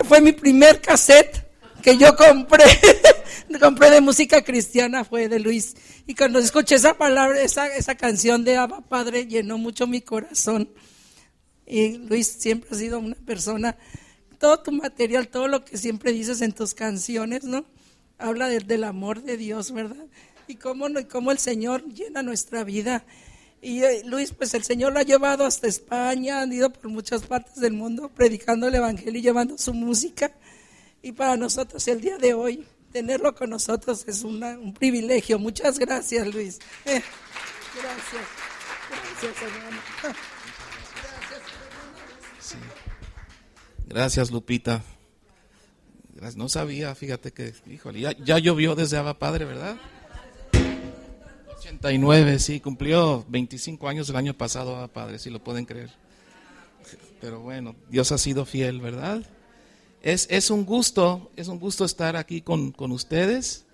fue mi primer cassette que yo compré. Compré de música cristiana, fue de Luis. Y cuando escuché esa palabra, esa canción de Abba Padre, llenó mucho mi corazón. Y Luis siempre ha sido una persona, todo tu material, todo lo que siempre dices en tus canciones, ¿no? Habla del amor de Dios, ¿verdad? Y cómo el Señor llena nuestra vida. Y Luis, pues el Señor lo ha llevado hasta España, han ido por muchas partes del mundo predicando el Evangelio y llevando su música. Y para nosotros el día de hoy, tenerlo con nosotros es un privilegio. Muchas gracias, Luis. Gracias, hermano. Sí. Gracias, Lupita. No sabía, fíjate que, híjole, ya llovió desde Abba Padre, ¿verdad? 89, sí, cumplió 25 años el año pasado Abba Padre, si lo pueden creer. Pero bueno, Dios ha sido fiel, ¿verdad? Es un gusto estar aquí con ustedes,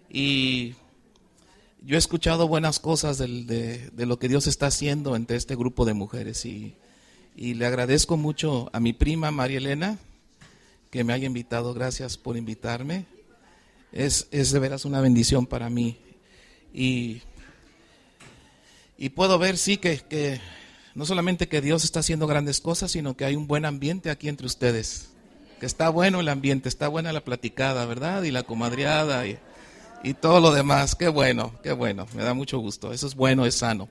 y yo he escuchado buenas cosas de lo que Dios está haciendo entre este grupo de mujeres, y le agradezco mucho a mi prima María Elena que me haya invitado. Gracias por invitarme, es de veras una bendición para mí, y puedo ver, sí, que no solamente que Dios está haciendo grandes cosas, sino que hay un buen ambiente aquí entre ustedes. Que está bueno el ambiente, está buena la platicada, ¿verdad? Y la comadreada y todo lo demás. Qué bueno, me da mucho gusto. Eso es bueno, es sano.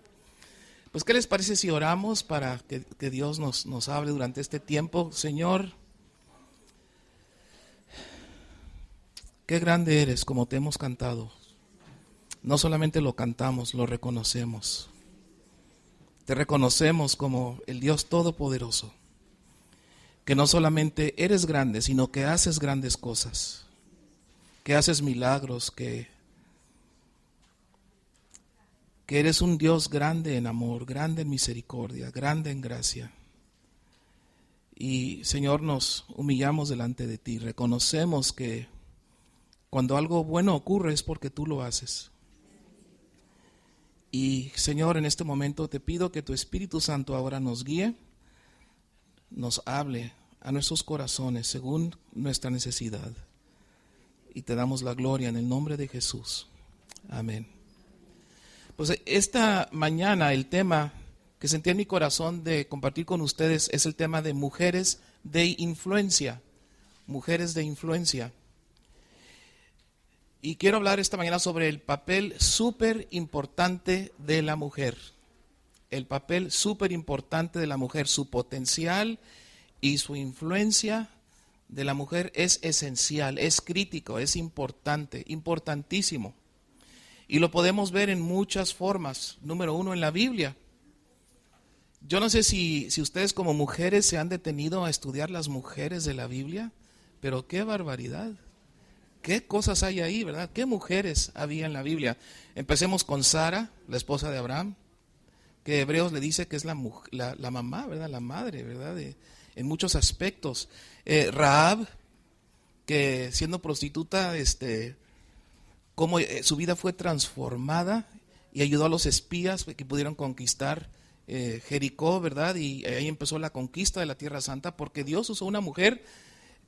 Pues, ¿qué les parece si oramos para que Dios nos hable durante este tiempo? Señor, qué grande eres, como te hemos cantado. No solamente lo cantamos, lo reconocemos. Te reconocemos como el Dios Todopoderoso, que no solamente eres grande, sino que haces grandes cosas, que haces milagros, que eres un Dios grande en amor, grande en misericordia, grande en gracia. Y, Señor, nos humillamos delante de ti, reconocemos que cuando algo bueno ocurre es porque tú lo haces. Y, Señor, en este momento te pido que tu Espíritu Santo ahora nos guíe, nos hable a nuestros corazones según nuestra necesidad. Y te damos la gloria en el nombre de Jesús. Amén. Pues esta mañana el tema que sentí en mi corazón de compartir con ustedes es el tema de mujeres de influencia. Mujeres de influencia. Y quiero hablar esta mañana sobre el papel súper importante de la mujer. El papel súper importante de la mujer, su potencial y su influencia de la mujer es esencial, es crítico, es importante, importantísimo. Y lo podemos ver en muchas formas. Número uno, en la Biblia. Yo no sé si ustedes como mujeres se han detenido a estudiar las mujeres de la Biblia, pero qué barbaridad. Qué cosas hay ahí, ¿verdad? Qué mujeres había en la Biblia. Empecemos con Sara, la esposa de Abraham, que Hebreos le dice que es la mamá, ¿verdad? La madre, ¿verdad? En muchos aspectos. Rahab, que siendo prostituta, cómo su vida fue transformada y ayudó a los espías que pudieron conquistar Jericó, ¿verdad? Y ahí empezó la conquista de la Tierra Santa, porque Dios usó una mujer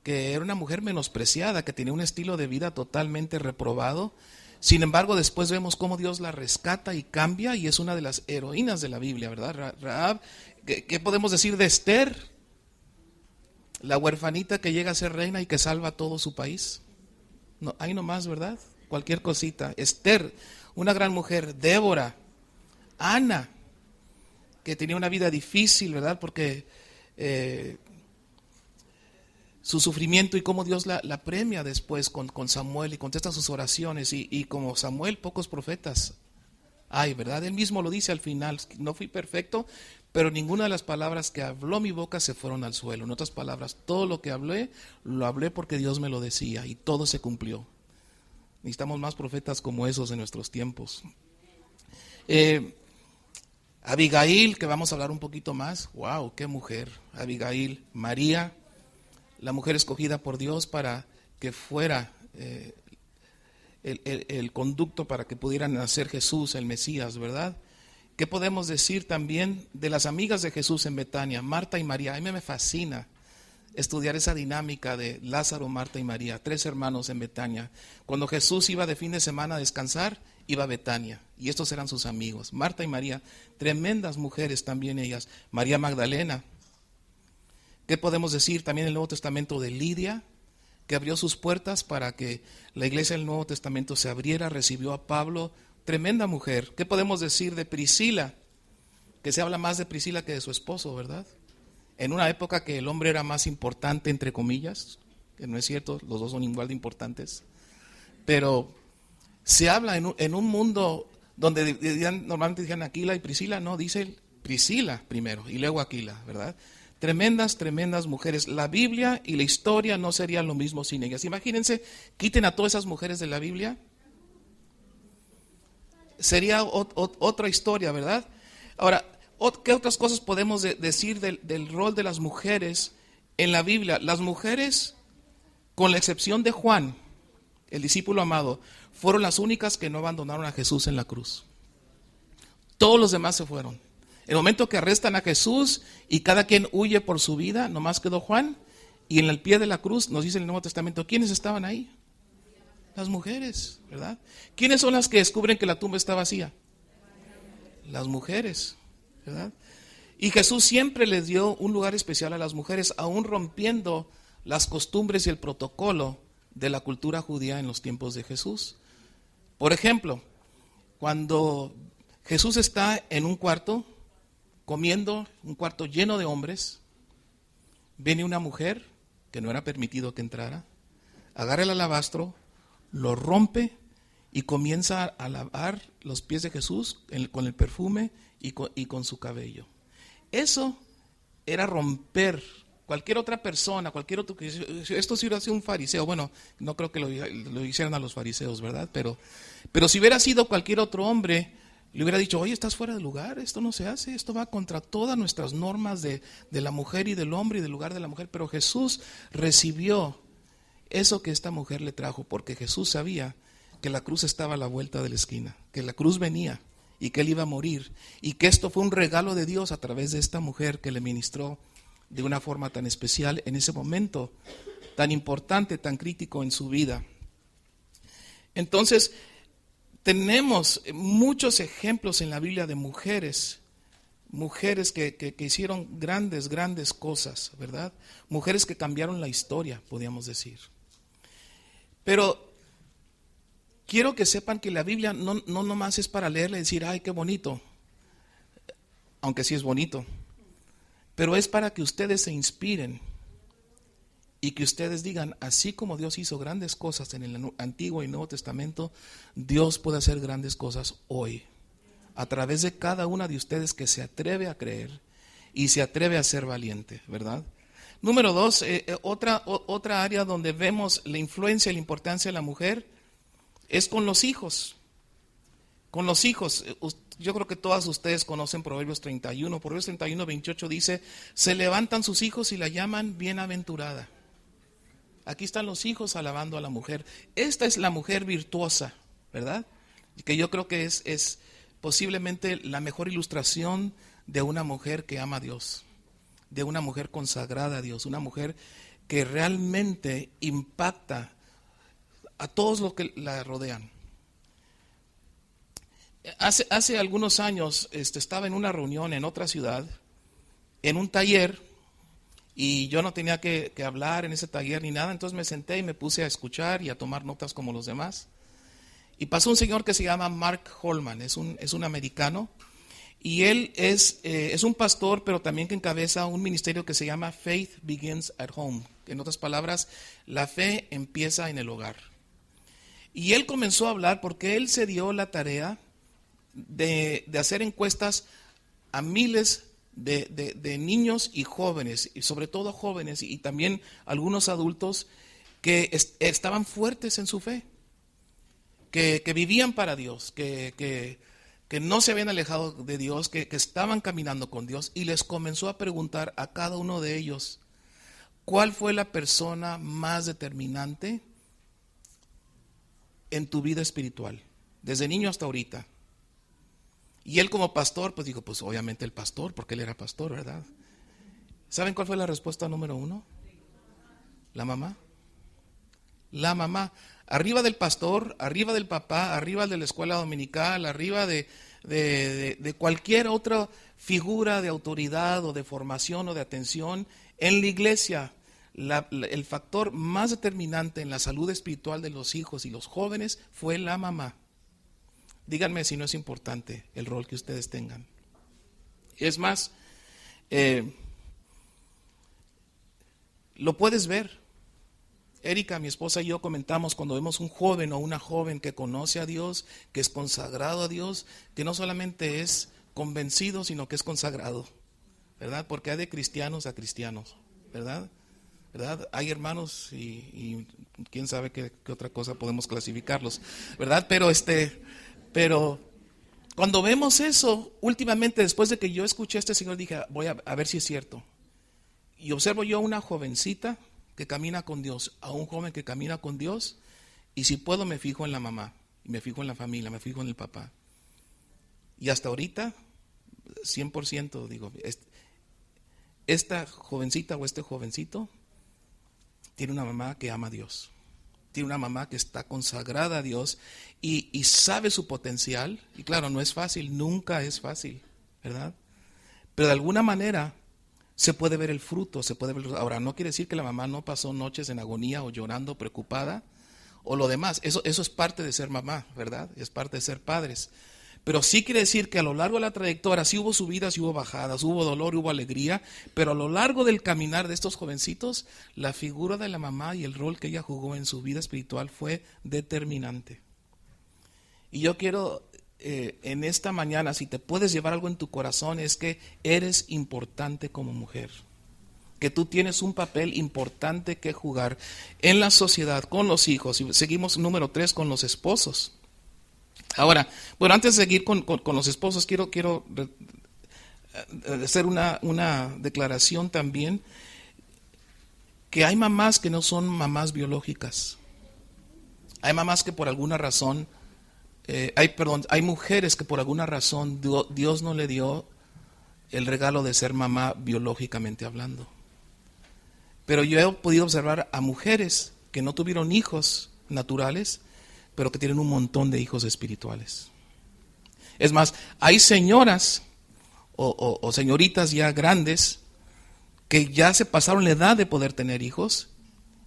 que era una mujer menospreciada, que tenía un estilo de vida totalmente reprobado. Sin embargo, después vemos cómo Dios la rescata y cambia, y es una de las heroínas de la Biblia, ¿verdad? Rahab. ¿Qué podemos decir de Esther? La huerfanita que llega a ser reina y que salva a todo su país. No, ahí nomás, ¿verdad? Cualquier cosita. Esther, una gran mujer. Débora, Ana, que tenía una vida difícil, ¿verdad? Porque su sufrimiento y cómo Dios la premia después con Samuel y contesta sus oraciones. Y como Samuel, pocos profetas hay, ¿verdad? Él mismo lo dice al final: no fui perfecto, pero ninguna de las palabras que habló mi boca se fueron al suelo. En otras palabras, todo lo que hablé, lo hablé porque Dios me lo decía, y todo se cumplió. Necesitamos más profetas como esos en nuestros tiempos. Abigail, que vamos a hablar un poquito más. ¡Wow! ¡Qué mujer! Abigail. María, la mujer escogida por Dios para que fuera el conducto para que pudiera nacer Jesús, el Mesías, ¿verdad? ¿Qué podemos decir también de las amigas de Jesús en Betania? Marta y María. A mí me fascina estudiar esa dinámica de Lázaro, Marta y María, 3 hermanos en Betania. Cuando Jesús iba de fin de semana a descansar, iba a Betania, y estos eran sus amigos. Marta y María, tremendas mujeres también ellas. María Magdalena. ¿Qué podemos decir también en el Nuevo Testamento de Lidia, que abrió sus puertas para que la iglesia del Nuevo Testamento se abriera, recibió a Pablo? Tremenda mujer. ¿Qué podemos decir de Priscila? Que se habla más de Priscila que de su esposo, ¿verdad? En una época que el hombre era más importante, entre comillas, que no es cierto, los dos son igual de importantes, pero se habla en un mundo donde normalmente decían Aquila y Priscila, no, dice Priscila primero y luego Aquila, ¿verdad? Tremendas, tremendas mujeres. La Biblia y la historia no serían lo mismo sin ellas. Imagínense, quiten a todas esas mujeres de la Biblia, sería otra historia, ¿verdad? Ahora, ¿qué otras cosas podemos decir del rol de las mujeres en la Biblia? Las mujeres, con la excepción de Juan, el discípulo amado, fueron las únicas que no abandonaron a Jesús en la cruz. Todos los demás se fueron. El momento que arrestan a Jesús y cada quien huye por su vida, nomás quedó Juan, y en el pie de la cruz nos dice el Nuevo Testamento, ¿quiénes estaban ahí? Las mujeres, ¿verdad? ¿Quiénes son las que descubren que la tumba está vacía? Las mujeres, ¿verdad? Y Jesús siempre les dio un lugar especial a las mujeres, aún rompiendo las costumbres y el protocolo de la cultura judía en los tiempos de Jesús. Por ejemplo, cuando Jesús está en un cuarto, comiendo, un cuarto lleno de hombres, viene una mujer que no era permitido que entrara, agarra el alabastro, lo rompe y comienza a lavar los pies de Jesús con el perfume y con su cabello. Eso era romper. Cualquier otra persona, cualquier otro, esto si hubiera sido un fariseo, bueno, no creo que lo hicieran a los fariseos, ¿verdad? Pero si hubiera sido cualquier otro hombre, le hubiera dicho, oye, estás fuera de lugar, esto no se hace, esto va contra todas nuestras normas de la mujer y del hombre y del lugar de la mujer. Pero Jesús recibió eso que esta mujer le trajo, porque Jesús sabía que la cruz estaba a la vuelta de la esquina, que la cruz venía y que él iba a morir, y que esto fue un regalo de Dios a través de esta mujer que le ministró de una forma tan especial en ese momento tan importante, tan crítico en su vida. Entonces, tenemos muchos ejemplos en la Biblia de mujeres que hicieron grandes, grandes cosas, ¿verdad? Mujeres que cambiaron la historia, podríamos decir. Pero quiero que sepan que la Biblia no nomás es para leerla y decir, ay, qué bonito, aunque sí es bonito, pero es para que ustedes se inspiren y que ustedes digan, así como Dios hizo grandes cosas en el Antiguo y Nuevo Testamento, Dios puede hacer grandes cosas hoy, a través de cada una de ustedes que se atreve a creer y se atreve a ser valiente, ¿verdad? Número 2, otra área donde vemos la influencia y la importancia de la mujer es con los hijos. Con los hijos, yo creo que todas ustedes conocen Proverbios 31. Proverbios 31, 28 dice, se levantan sus hijos y la llaman bienaventurada. Aquí están los hijos alabando a la mujer. Esta es la mujer virtuosa, ¿verdad? Que yo creo que es posiblemente la mejor ilustración de una mujer que ama a Dios, de una mujer consagrada a Dios, una mujer que realmente impacta a todos los que la rodean. Hace algunos años estaba en una reunión en otra ciudad, en un taller, y yo no tenía que hablar en ese taller ni nada, entonces me senté y me puse a escuchar y a tomar notas como los demás. Y pasó un señor que se llama Mark Holman, es un americano, y él es un pastor, pero también que encabeza un ministerio que se llama Faith Begins at Home. En otras palabras, la fe empieza en el hogar. Y él comenzó a hablar porque él se dio la tarea de hacer encuestas a miles de niños y jóvenes, y sobre todo jóvenes y también algunos adultos que estaban fuertes en su fe, que vivían para Dios, que no se habían alejado de Dios, que estaban caminando con Dios, y les comenzó a preguntar a cada uno de ellos, ¿cuál fue la persona más determinante en tu vida espiritual, desde niño hasta ahorita? Y él como pastor, pues dijo, pues obviamente el pastor, porque él era pastor, ¿verdad? ¿Saben cuál fue la respuesta número 1? La mamá. La mamá. Arriba del pastor, arriba del papá, arriba de la escuela dominical, arriba de cualquier otra figura de autoridad o de formación o de atención en la iglesia. El factor más determinante en la salud espiritual de los hijos y los jóvenes fue la mamá. Díganme si no es importante el rol que ustedes tengan. Es más, lo puedes ver. Erika, mi esposa y yo comentamos cuando vemos un joven o una joven que conoce a Dios, que es consagrado a Dios, que no solamente es convencido, sino que es consagrado, ¿verdad? Porque hay de cristianos a cristianos, ¿verdad? Hay hermanos y quién sabe qué otra cosa podemos clasificarlos, ¿verdad? Pero cuando vemos eso, últimamente después de que yo escuché a este señor, dije, voy a ver si es cierto. Y observo yo a una jovencita que camina con Dios, a un joven que camina con Dios, y si puedo me fijo en la mamá, me fijo en la familia, me fijo en el papá. Y hasta ahorita, 100% digo, esta jovencita o este jovencito tiene una mamá que ama a Dios, tiene una mamá que está consagrada a Dios y sabe su potencial. Y claro, no es fácil, nunca es fácil, ¿verdad? Pero de alguna manera se puede ver el fruto, se puede ver. Ahora, no quiere decir que la mamá no pasó noches en agonía o llorando, preocupada, o lo demás. Eso es parte de ser mamá, ¿verdad? Es parte de ser padres. Pero sí quiere decir que a lo largo de la trayectoria sí hubo subidas, sí hubo bajadas, hubo dolor, hubo alegría, pero a lo largo del caminar de estos jovencitos, la figura de la mamá y el rol que ella jugó en su vida espiritual fue determinante. Y yo quiero en esta mañana, si te puedes llevar algo en tu corazón, es que eres importante como mujer, que tú tienes un papel importante que jugar en la sociedad, con los hijos. Y seguimos número 3 con los esposos. Ahora, bueno, antes de seguir con los esposos, quiero hacer una declaración también, que hay mamás que no son mamás biológicas. Hay mamás que por alguna razón, hay mujeres que por alguna razón Dios no le dio el regalo de ser mamá biológicamente hablando. Pero yo he podido observar a mujeres que no tuvieron hijos naturales, pero que tienen un montón de hijos espirituales. Es más, hay señoras o señoritas ya grandes que ya se pasaron la edad de poder tener hijos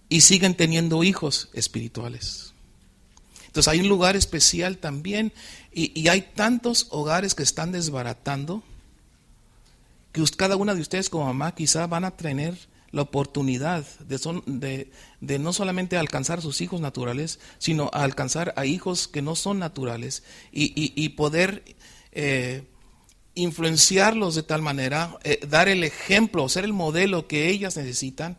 y siguen teniendo hijos espirituales. Entonces hay un lugar especial también y hay tantos hogares que están desbaratando que cada una de ustedes como mamá quizá van a tener la oportunidad de no solamente alcanzar a sus hijos naturales, sino a alcanzar a hijos que no son naturales y poder influenciarlos de tal manera, dar el ejemplo, ser el modelo que ellas necesitan,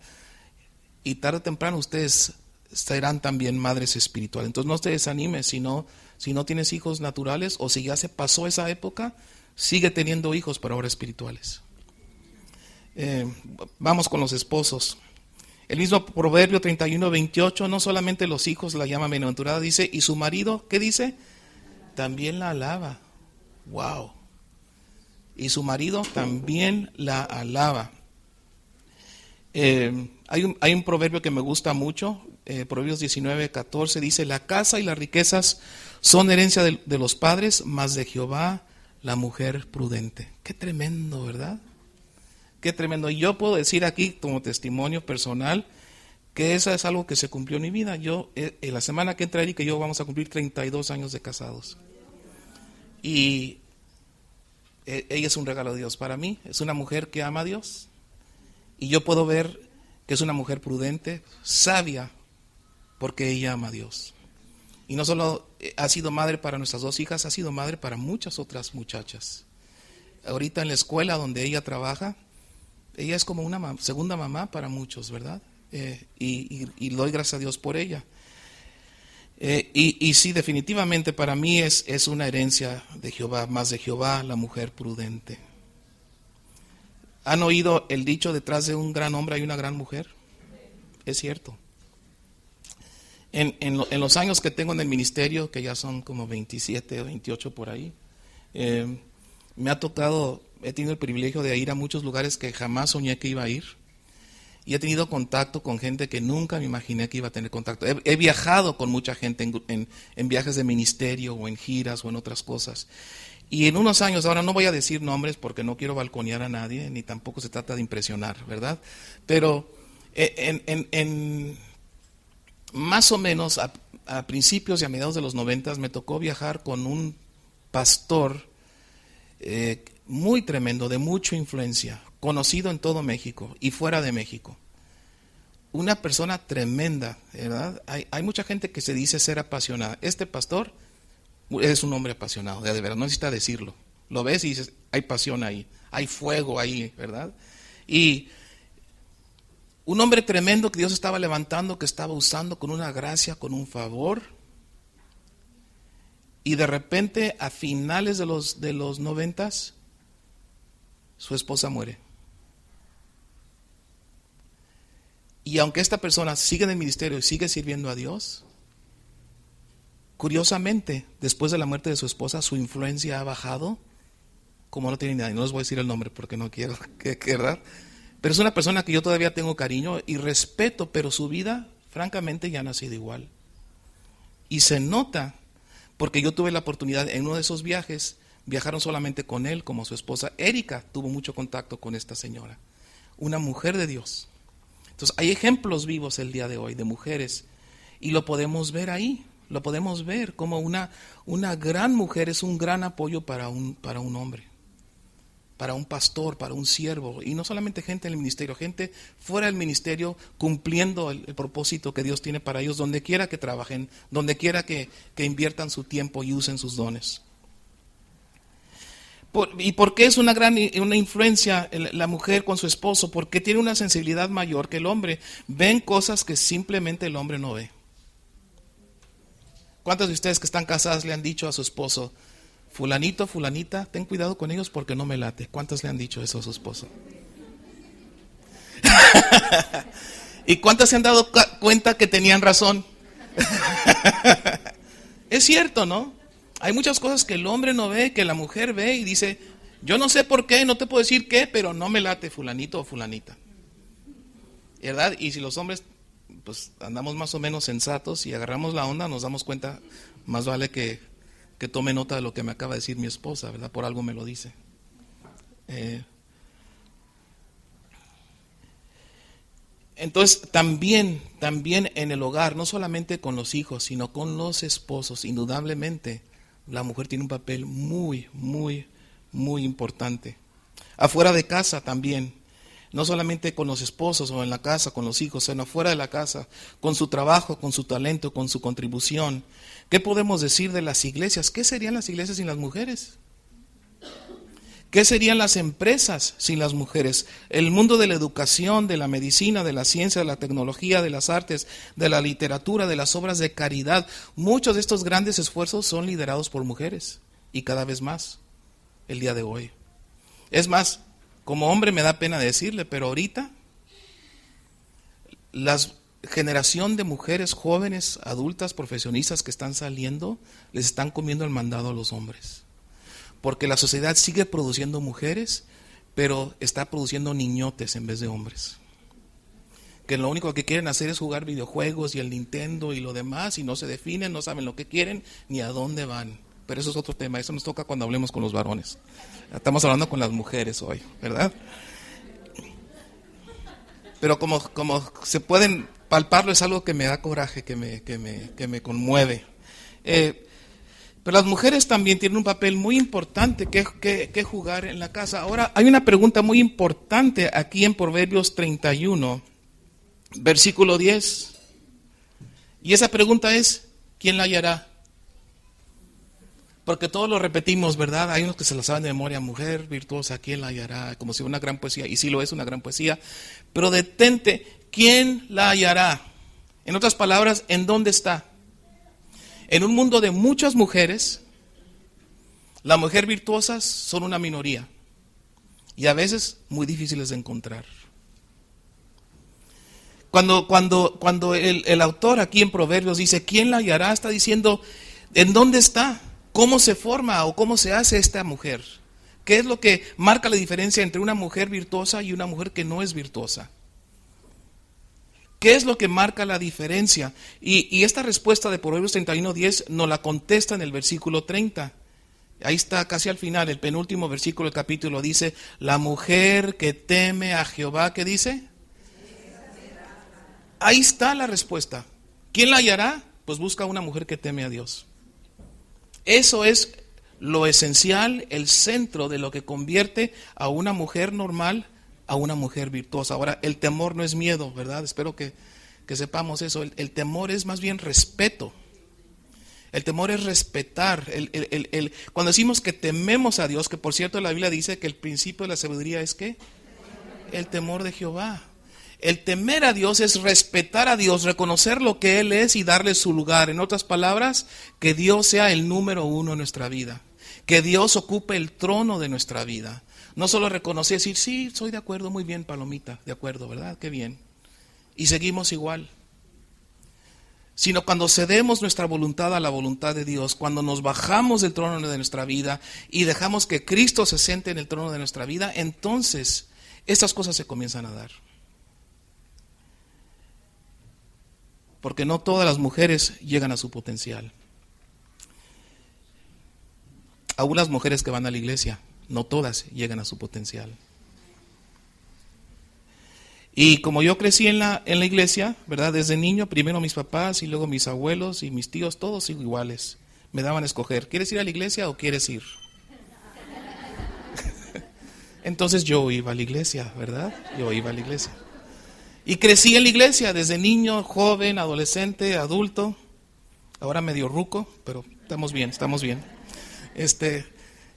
y tarde o temprano ustedes serán también madres espirituales. Entonces no te desanimes si no tienes hijos naturales, o si ya se pasó esa época, sigue teniendo hijos, pero ahora espirituales. Vamos con los esposos. El mismo Proverbio 31:28, no solamente los hijos la llaman bienaventurada, dice, y su marido, ¿qué dice? También la alaba. Wow. Y su marido también la alaba. Hay un proverbio que me gusta mucho, Proverbios 19:14, dice, la casa y las riquezas son herencia de los padres, mas de Jehová la mujer prudente. Qué tremendo, ¿verdad? Qué tremendo. Y yo puedo decir aquí como testimonio personal que eso es algo que se cumplió en mi vida. Yo, en la semana que entra Erika y yo vamos a cumplir 32 años de casados. Y ella es un regalo de Dios para mí. Es una mujer que ama a Dios. Y yo puedo ver que es una mujer prudente, sabia, porque ella ama a Dios. Y no solo ha sido madre para nuestras 2 hijas, ha sido madre para muchas otras muchachas. Ahorita en la escuela donde ella trabaja, ella es como una segunda mamá para muchos, ¿verdad? Y doy gracias a Dios por ella. Y sí, definitivamente para mí es una herencia de Jehová, más de Jehová la mujer prudente. ¿Han oído el dicho, detrás de un gran hombre hay una gran mujer? Es cierto. En los años que tengo en el ministerio, que ya son como 27 o 28 por ahí, me ha tocado, he tenido el privilegio de ir a muchos lugares que jamás soñé que iba a ir. y he tenido contacto con gente que nunca me imaginé que iba a tener contacto. He viajado con mucha gente en viajes de ministerio o en giras o en otras cosas. Y en unos años, ahora no voy a decir nombres porque no quiero balconear a nadie, ni tampoco se trata de impresionar, ¿verdad? Pero en más o menos a principios y a mediados de los 90 me tocó viajar con un pastor muy tremendo, de mucha influencia, conocido en todo México y fuera de México. Una persona tremenda, ¿verdad? Hay mucha gente que se dice ser apasionada. Este pastor es un hombre apasionado, de verdad, no necesita decirlo. Lo ves y dices, hay pasión ahí, hay fuego ahí, ¿verdad? Y un hombre tremendo que Dios estaba levantando, que estaba usando con una gracia, con un favor. Y de repente, a finales de los 90s, su esposa muere. Y aunque esta persona sigue en el ministerio y sigue sirviendo a Dios, curiosamente, después de la muerte de su esposa, su influencia ha bajado, como no tiene nadie. No les voy a decir el nombre porque no quiero ¿verdad? Pero es una persona que yo todavía tengo cariño y respeto, pero su vida, francamente, ya no ha sido igual. Y se nota, porque yo tuve la oportunidad en uno de esos viajes, viajaron solamente con él, como su esposa. Erika tuvo mucho contacto con esta señora, una mujer de Dios. Entonces, hay ejemplos vivos el día de hoy de mujeres y lo podemos ver ahí. Lo podemos ver como una gran mujer es un gran apoyo para un hombre, para un pastor, para un siervo. Y no solamente gente en el ministerio, gente fuera del ministerio cumpliendo el propósito que Dios tiene para ellos, donde quiera que trabajen, donde quiera que inviertan su tiempo y usen sus dones. ¿Y por qué es una influencia la mujer con su esposo? Porque tiene una sensibilidad mayor que el hombre. Ven cosas que simplemente el hombre no ve. ¿Cuántos de ustedes que están casadas le han dicho a su esposo, fulanito, fulanita, ten cuidado con ellos porque no me late? ¿Cuántos le han dicho eso a su esposo? ¿Y cuántas se han dado cuenta que tenían razón? Es cierto, ¿no? Hay muchas cosas que el hombre no ve, que la mujer ve y dice, yo no sé por qué, no te puedo decir qué, pero no me late fulanito o fulanita. ¿Verdad? Y si los hombres pues andamos más o menos sensatos y agarramos la onda, nos damos cuenta, más vale que tome nota de lo que me acaba de decir mi esposa, ¿verdad? Por algo me lo dice. Entonces, también en el hogar, no solamente con los hijos, sino con los esposos, indudablemente, la mujer tiene un papel muy, muy, muy importante. Afuera de casa también, no solamente con los esposos o en la casa, con los hijos, sino fuera de la casa, con su trabajo, con su talento, con su contribución. ¿Qué podemos decir de las iglesias? ¿Qué serían las iglesias sin las mujeres? ¿Qué serían las empresas sin las mujeres? El mundo de la educación, de la medicina, de la ciencia, de la tecnología, de las artes, de la literatura, de las obras de caridad. Muchos de estos grandes esfuerzos son liderados por mujeres y cada vez más el día de hoy. Es más, como hombre me da pena decirle, pero ahorita la generación de mujeres jóvenes, adultas, profesionistas que están saliendo, les están comiendo el mandado a los hombres. Porque la sociedad sigue produciendo mujeres, pero está produciendo niñotes en vez de hombres. Que lo único que quieren hacer es jugar videojuegos y el Nintendo y lo demás, y no se definen, no saben lo que quieren ni a dónde van. Pero eso es otro tema, eso nos toca cuando hablemos con los varones. Estamos hablando con las mujeres hoy, ¿verdad? Pero como se pueden palparlo, es algo que me da coraje, que me conmueve. Pero las mujeres también tienen un papel muy importante que jugar en la casa. Ahora, hay una pregunta muy importante aquí en Proverbios 31, versículo 10. Y esa pregunta es, ¿quién la hallará? Porque todos lo repetimos, ¿verdad? Hay unos que se lo saben de memoria, mujer virtuosa, ¿quién la hallará? Como si fuera una gran poesía, y sí lo es, una gran poesía. Pero detente, ¿quién la hallará? En otras palabras, ¿en dónde está? En un mundo de muchas mujeres, las mujeres virtuosas son una minoría y a veces muy difíciles de encontrar. Cuando el autor aquí en Proverbios dice, ¿quién la hallará? Está diciendo, ¿en dónde está? ¿Cómo se forma o cómo se hace esta mujer? ¿Qué es lo que marca la diferencia entre una mujer virtuosa y una mujer que no es virtuosa? ¿Qué es lo que marca la diferencia? Y esta respuesta de Proverbios 31:10 nos la contesta en el versículo 30. Ahí está casi al final, el penúltimo versículo del capítulo dice, la mujer que teme a Jehová, ¿qué dice? Ahí está la respuesta. ¿Quién la hallará? Pues busca una mujer que teme a Dios. Eso es lo esencial, el centro de lo que convierte a una mujer normal a una mujer virtuosa. Ahora, el temor no es miedo, ¿verdad? Espero que sepamos eso. El temor es más bien respeto. El temor es respetar. Cuando decimos que tememos a Dios, que por cierto la Biblia dice que el principio de la sabiduría es ¿qué? El temor de Jehová. El temer a Dios es respetar a Dios, reconocer lo que Él es y darle su lugar. En otras palabras, que Dios sea el número uno en nuestra vida. Que Dios ocupe el trono de nuestra vida. No solo reconocer, decir, sí, soy de acuerdo, muy bien, palomita, de acuerdo, ¿verdad? Qué bien. Y seguimos igual. Sino cuando cedemos nuestra voluntad a la voluntad de Dios, cuando nos bajamos del trono de nuestra vida y dejamos que Cristo se siente en el trono de nuestra vida, entonces estas cosas se comienzan a dar. Porque no todas las mujeres llegan a su potencial. Aún las mujeres que van a la iglesia, no todas llegan a su potencial. Y como yo crecí en la iglesia, ¿verdad? Desde niño, primero mis papás y luego mis abuelos y mis tíos, todos iguales. Me daban a escoger, ¿quieres ir a la iglesia o quieres ir? Entonces yo iba a la iglesia, ¿verdad? Yo iba a la iglesia. Y crecí en la iglesia desde niño, joven, adolescente, adulto. Ahora medio ruco, pero estamos bien, estamos bien.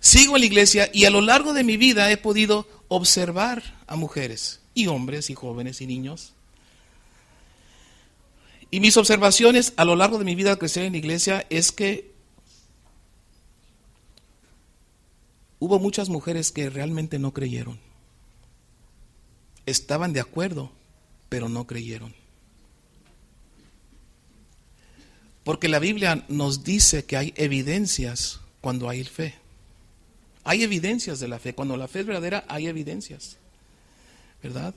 Sigo en la iglesia y a lo largo de mi vida he podido observar a mujeres y hombres y jóvenes y niños. Y mis observaciones a lo largo de mi vida al crecer en la iglesia es que hubo muchas mujeres que realmente no creyeron. Estaban de acuerdo, pero no creyeron. Porque la Biblia nos dice que hay evidencias cuando hay fe. Hay evidencias de la fe. Cuando la fe es verdadera, hay evidencias. ¿Verdad?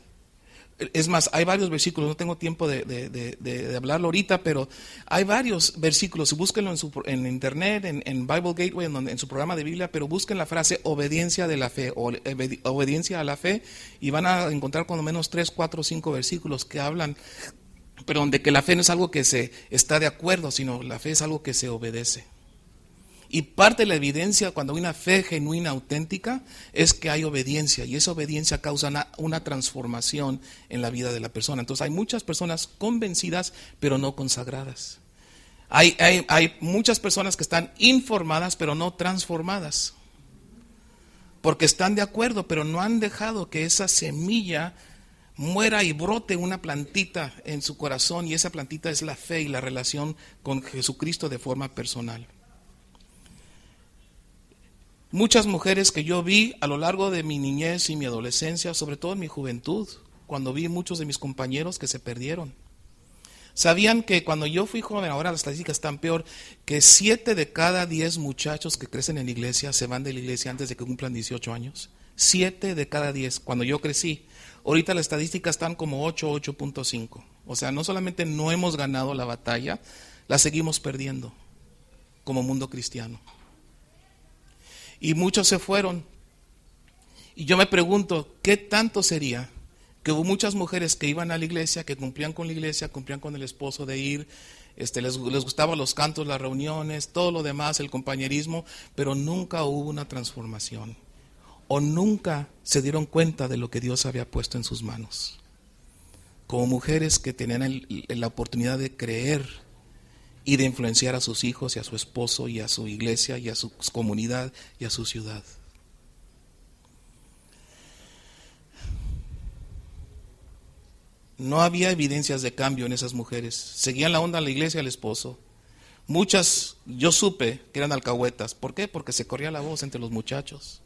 Es más, hay varios versículos, no tengo tiempo de hablarlo ahorita, pero hay varios versículos. Búsquenlo en internet, en Bible Gateway, en su programa de Biblia, pero busquen la frase obediencia de la fe o obediencia a la fe y van a encontrar cuando menos 3, 4, 5 versículos que hablan, pero donde que la fe no es algo que se está de acuerdo, sino la fe es algo que se obedece. Y parte de la evidencia cuando hay una fe genuina, auténtica, es que hay obediencia y esa obediencia causa una transformación en la vida de la persona. Entonces hay muchas personas convencidas pero no consagradas. Hay muchas personas que están informadas pero no transformadas. Porque están de acuerdo pero no han dejado que esa semilla muera y brote una plantita en su corazón y esa plantita es la fe y la relación con Jesucristo de forma personal. Muchas mujeres que yo vi a lo largo de mi niñez y mi adolescencia, sobre todo en mi juventud, cuando vi muchos de mis compañeros que se perdieron. Sabían que cuando yo fui joven, ahora las estadísticas están peor, que 7 de cada 10 muchachos que crecen en la iglesia se van de la iglesia antes de que cumplan 18 años. 7 de cada 10, cuando yo crecí. Ahorita las estadísticas están como 8, 8.5. O sea, no solamente no hemos ganado la batalla, la seguimos perdiendo como mundo cristiano. Y muchos se fueron. Y yo me pregunto, ¿qué tanto sería que hubo muchas mujeres que iban a la iglesia, que cumplían con la iglesia, cumplían con el esposo de ir, les gustaban los cantos, las reuniones, todo lo demás, el compañerismo, pero nunca hubo una transformación? O nunca se dieron cuenta de lo que Dios había puesto en sus manos. Como mujeres que tenían la oportunidad de creer y de influenciar a sus hijos y a su esposo y a su iglesia y a su comunidad y a su ciudad. No había evidencias de cambio en esas mujeres. Seguían la onda a la iglesia y al esposo. Muchas, yo supe que eran alcahuetas. ¿Por qué? Porque se corría la voz entre los muchachos.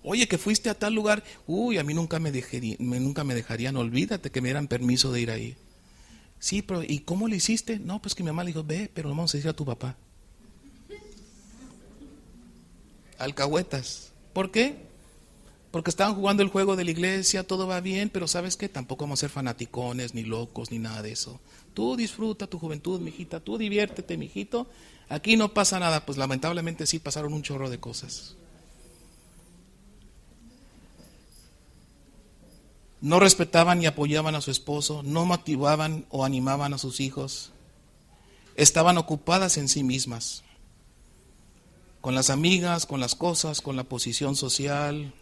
Oye, que fuiste a tal lugar. Uy, a mí nunca me dejarían, olvídate que me dieran permiso de ir ahí. Sí, pero ¿y cómo le hiciste? No, pues que mi mamá le dijo, ve, pero lo vamos a decir a tu papá. Alcahuetas. ¿Por qué? Porque estaban jugando el juego de la iglesia, todo va bien, pero ¿sabes qué? Tampoco vamos a ser fanaticones, ni locos, ni nada de eso. Tú disfruta tu juventud, mijita, tú diviértete, mijito. Aquí no pasa nada. Pues lamentablemente sí pasaron un chorro de cosas. No respetaban ni apoyaban a su esposo, no motivaban o animaban a sus hijos. Estaban ocupadas en sí mismas, con las amigas, con las cosas, con la posición social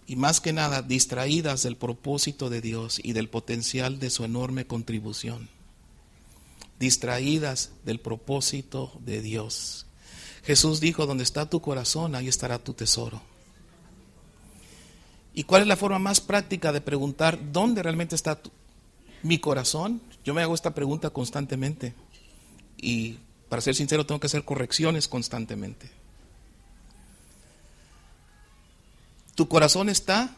y más que nada distraídas del propósito de Dios y del potencial de su enorme contribución. Distraídas del propósito de Dios. Jesús dijo, donde está tu corazón, ahí estará tu tesoro. ¿Y cuál es la forma más práctica de preguntar dónde realmente está mi corazón? Yo me hago esta pregunta constantemente y para ser sincero tengo que hacer correcciones constantemente. Tu corazón está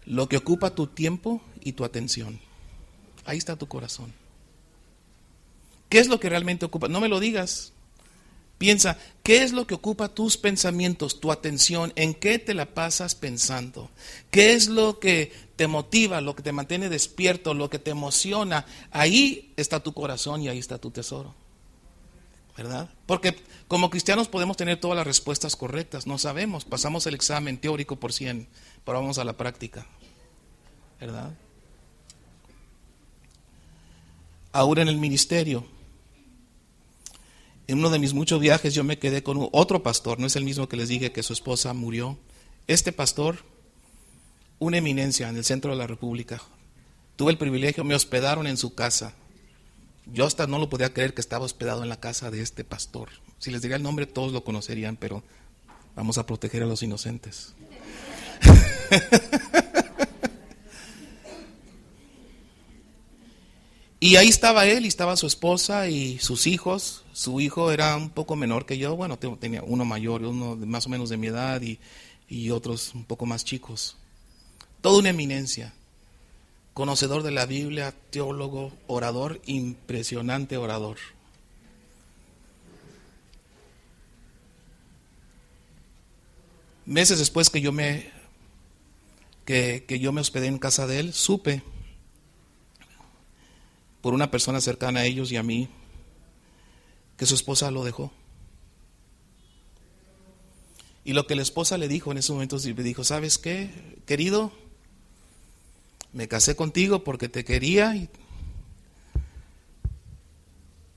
lo que ocupa tu tiempo y tu atención. Ahí está tu corazón. ¿Qué es lo que realmente ocupa? No me lo digas. Piensa, ¿qué es lo que ocupa tus pensamientos, tu atención? ¿En qué te la pasas pensando? ¿Qué es lo que te motiva, lo que te mantiene despierto, lo que te emociona? Ahí está tu corazón y ahí está tu tesoro. ¿Verdad? Porque como cristianos podemos tener todas las respuestas correctas, no sabemos, pasamos el examen teórico por 100, pero vamos a la práctica. ¿Verdad? Ahora en el ministerio, en uno de mis muchos viajes yo me quedé con otro pastor, no es el mismo que les dije que su esposa murió. Este pastor, una eminencia en el centro de la República. Tuve el privilegio, me hospedaron en su casa. Yo hasta no lo podía creer que estaba hospedado en la casa de este pastor. Si les diría el nombre todos lo conocerían, pero vamos a proteger a los inocentes. Y ahí estaba él, y estaba su esposa y sus hijos. Su hijo era un poco menor que yo, bueno, tenía uno mayor, uno más o menos de mi edad y otros un poco más chicos. Toda una eminencia, conocedor de la Biblia, teólogo, orador, impresionante orador. Meses después que yo me hospedé en casa de él, supe por una persona cercana a ellos y a mí que su esposa lo dejó. Y lo que la esposa le dijo en ese momento, le dijo, ¿sabes qué, querido? Me casé contigo porque te quería,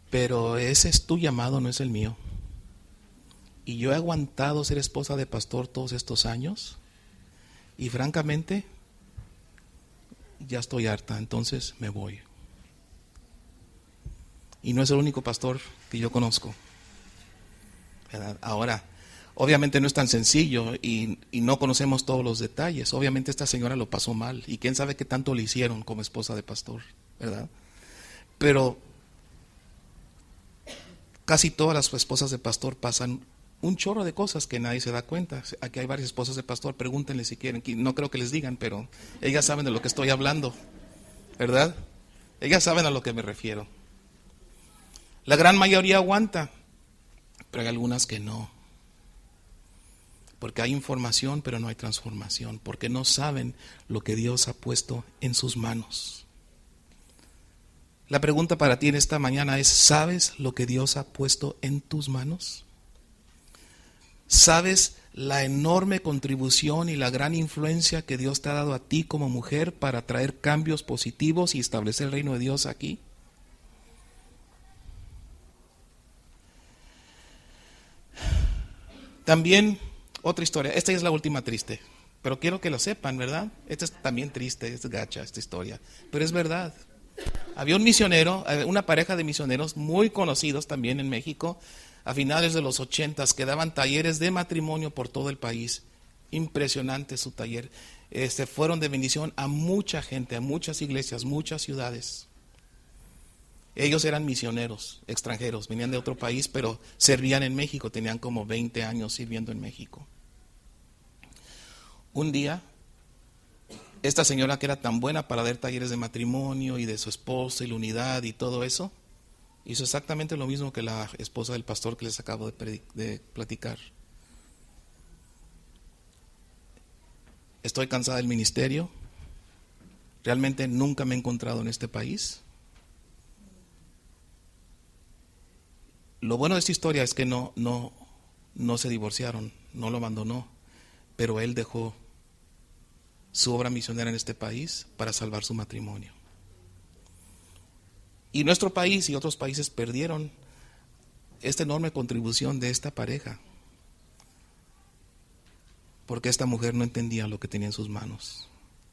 pero ese es tu llamado, no es el mío. Y yo he aguantado ser esposa de pastor todos estos años y francamente ya estoy harta, entonces me voy. Y no es el único pastor que yo conozco. ¿Verdad? Ahora, obviamente no es tan sencillo y no conocemos todos los detalles. Obviamente esta señora lo pasó mal y quién sabe qué tanto le hicieron como esposa de pastor, ¿verdad? Pero casi todas las esposas de pastor pasan un chorro de cosas que nadie se da cuenta. Aquí hay varias esposas de pastor, pregúntenle si quieren. No creo que les digan, pero ellas saben de lo que estoy hablando, ¿verdad? Ellas saben a lo que me refiero. La gran mayoría aguanta, pero hay algunas que no. Porque hay información, pero no hay transformación. Porque no saben lo que Dios ha puesto en sus manos. La pregunta para ti en esta mañana es, ¿sabes lo que Dios ha puesto en tus manos? ¿Sabes la enorme contribución y la gran influencia que Dios te ha dado a ti como mujer para traer cambios positivos y establecer el reino de Dios aquí? También otra historia, esta es la última triste, pero quiero que lo sepan, ¿verdad? Esta es también triste, es gacha esta historia, pero es verdad. Había un misionero, una pareja de misioneros muy conocidos también en México, a finales de los 80s, que daban talleres de matrimonio por todo el país. Impresionante su taller. Fueron de bendición a mucha gente, a muchas iglesias, muchas ciudades. Ellos eran misioneros extranjeros, venían de otro país, pero servían en México, tenían como 20 años sirviendo en México. Un día, esta señora que era tan buena para dar talleres de matrimonio y de su esposo y la unidad y todo eso, hizo exactamente lo mismo que la esposa del pastor que les acabo de platicar. Estoy cansada del ministerio. Realmente nunca me he encontrado en este país. Lo bueno de esta historia es que no se divorciaron, no lo abandonó, pero él dejó su obra misionera en este país para salvar su matrimonio. Y nuestro país y otros países perdieron esta enorme contribución de esta pareja, porque esta mujer no entendía lo que tenía en sus manos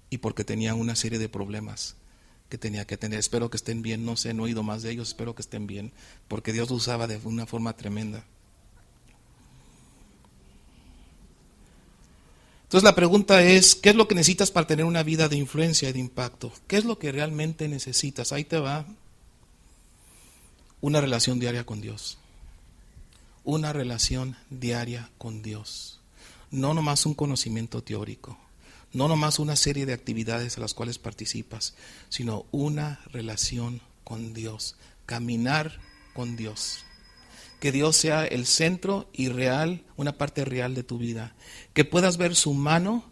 y porque tenía una serie de problemas que tenía que tener. Espero que estén bien, no sé, no he oído más de ellos, espero que estén bien, porque Dios lo usaba de una forma tremenda. Entonces la pregunta es, ¿qué es lo que necesitas para tener una vida de influencia y de impacto? ¿Qué es lo que realmente necesitas? Ahí te va. Una relación diaria con Dios. Una relación diaria con Dios. No nomás un conocimiento teórico. No nomás una serie de actividades a las cuales participas, sino una relación con Dios. Caminar con Dios. Que Dios sea el centro y real, una parte real de tu vida. Que puedas ver su mano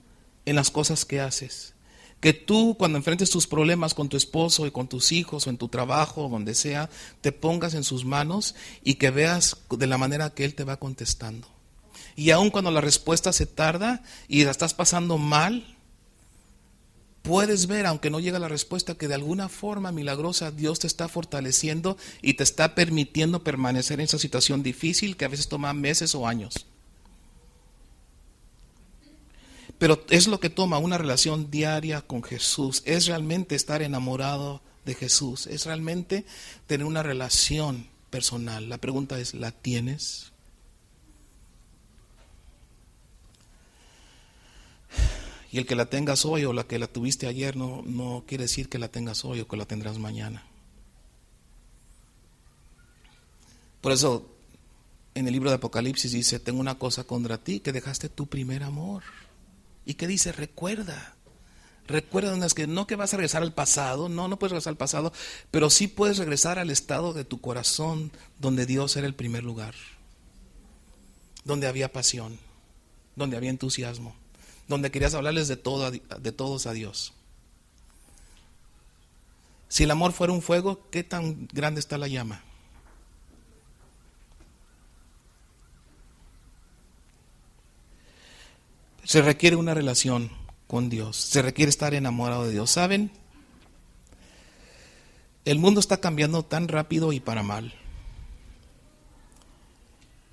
en las cosas que haces. Que tú, cuando enfrentes tus problemas con tu esposo y con tus hijos o en tu trabajo o donde sea, te pongas en sus manos y que veas de la manera que Él te va contestando. Y aun cuando la respuesta se tarda y la estás pasando mal, puedes ver, aunque no llega la respuesta, que de alguna forma milagrosa Dios te está fortaleciendo y te está permitiendo permanecer en esa situación difícil que a veces toma meses o años. Pero es lo que toma una relación diaria con Jesús. Es realmente estar enamorado de Jesús. Es realmente tener una relación personal. La pregunta es, ¿la tienes? Y el que la tengas hoy o la que la tuviste ayer no quiere decir que la tengas hoy o que la tendrás mañana. Por eso en el libro de Apocalipsis dice, tengo una cosa contra ti, que dejaste tu primer amor. ¿Y qué dice? Recuerda donde es que no que vas a regresar al pasado, no puedes regresar al pasado, pero sí puedes regresar al estado de tu corazón donde Dios era el primer lugar, donde había pasión, donde había entusiasmo, donde querías hablarles de todos a Dios. Si el amor fuera un fuego, ¿qué tan grande está la llama? Se requiere una relación con Dios, se requiere estar enamorado de Dios. ¿Saben? El mundo está cambiando tan rápido y para mal.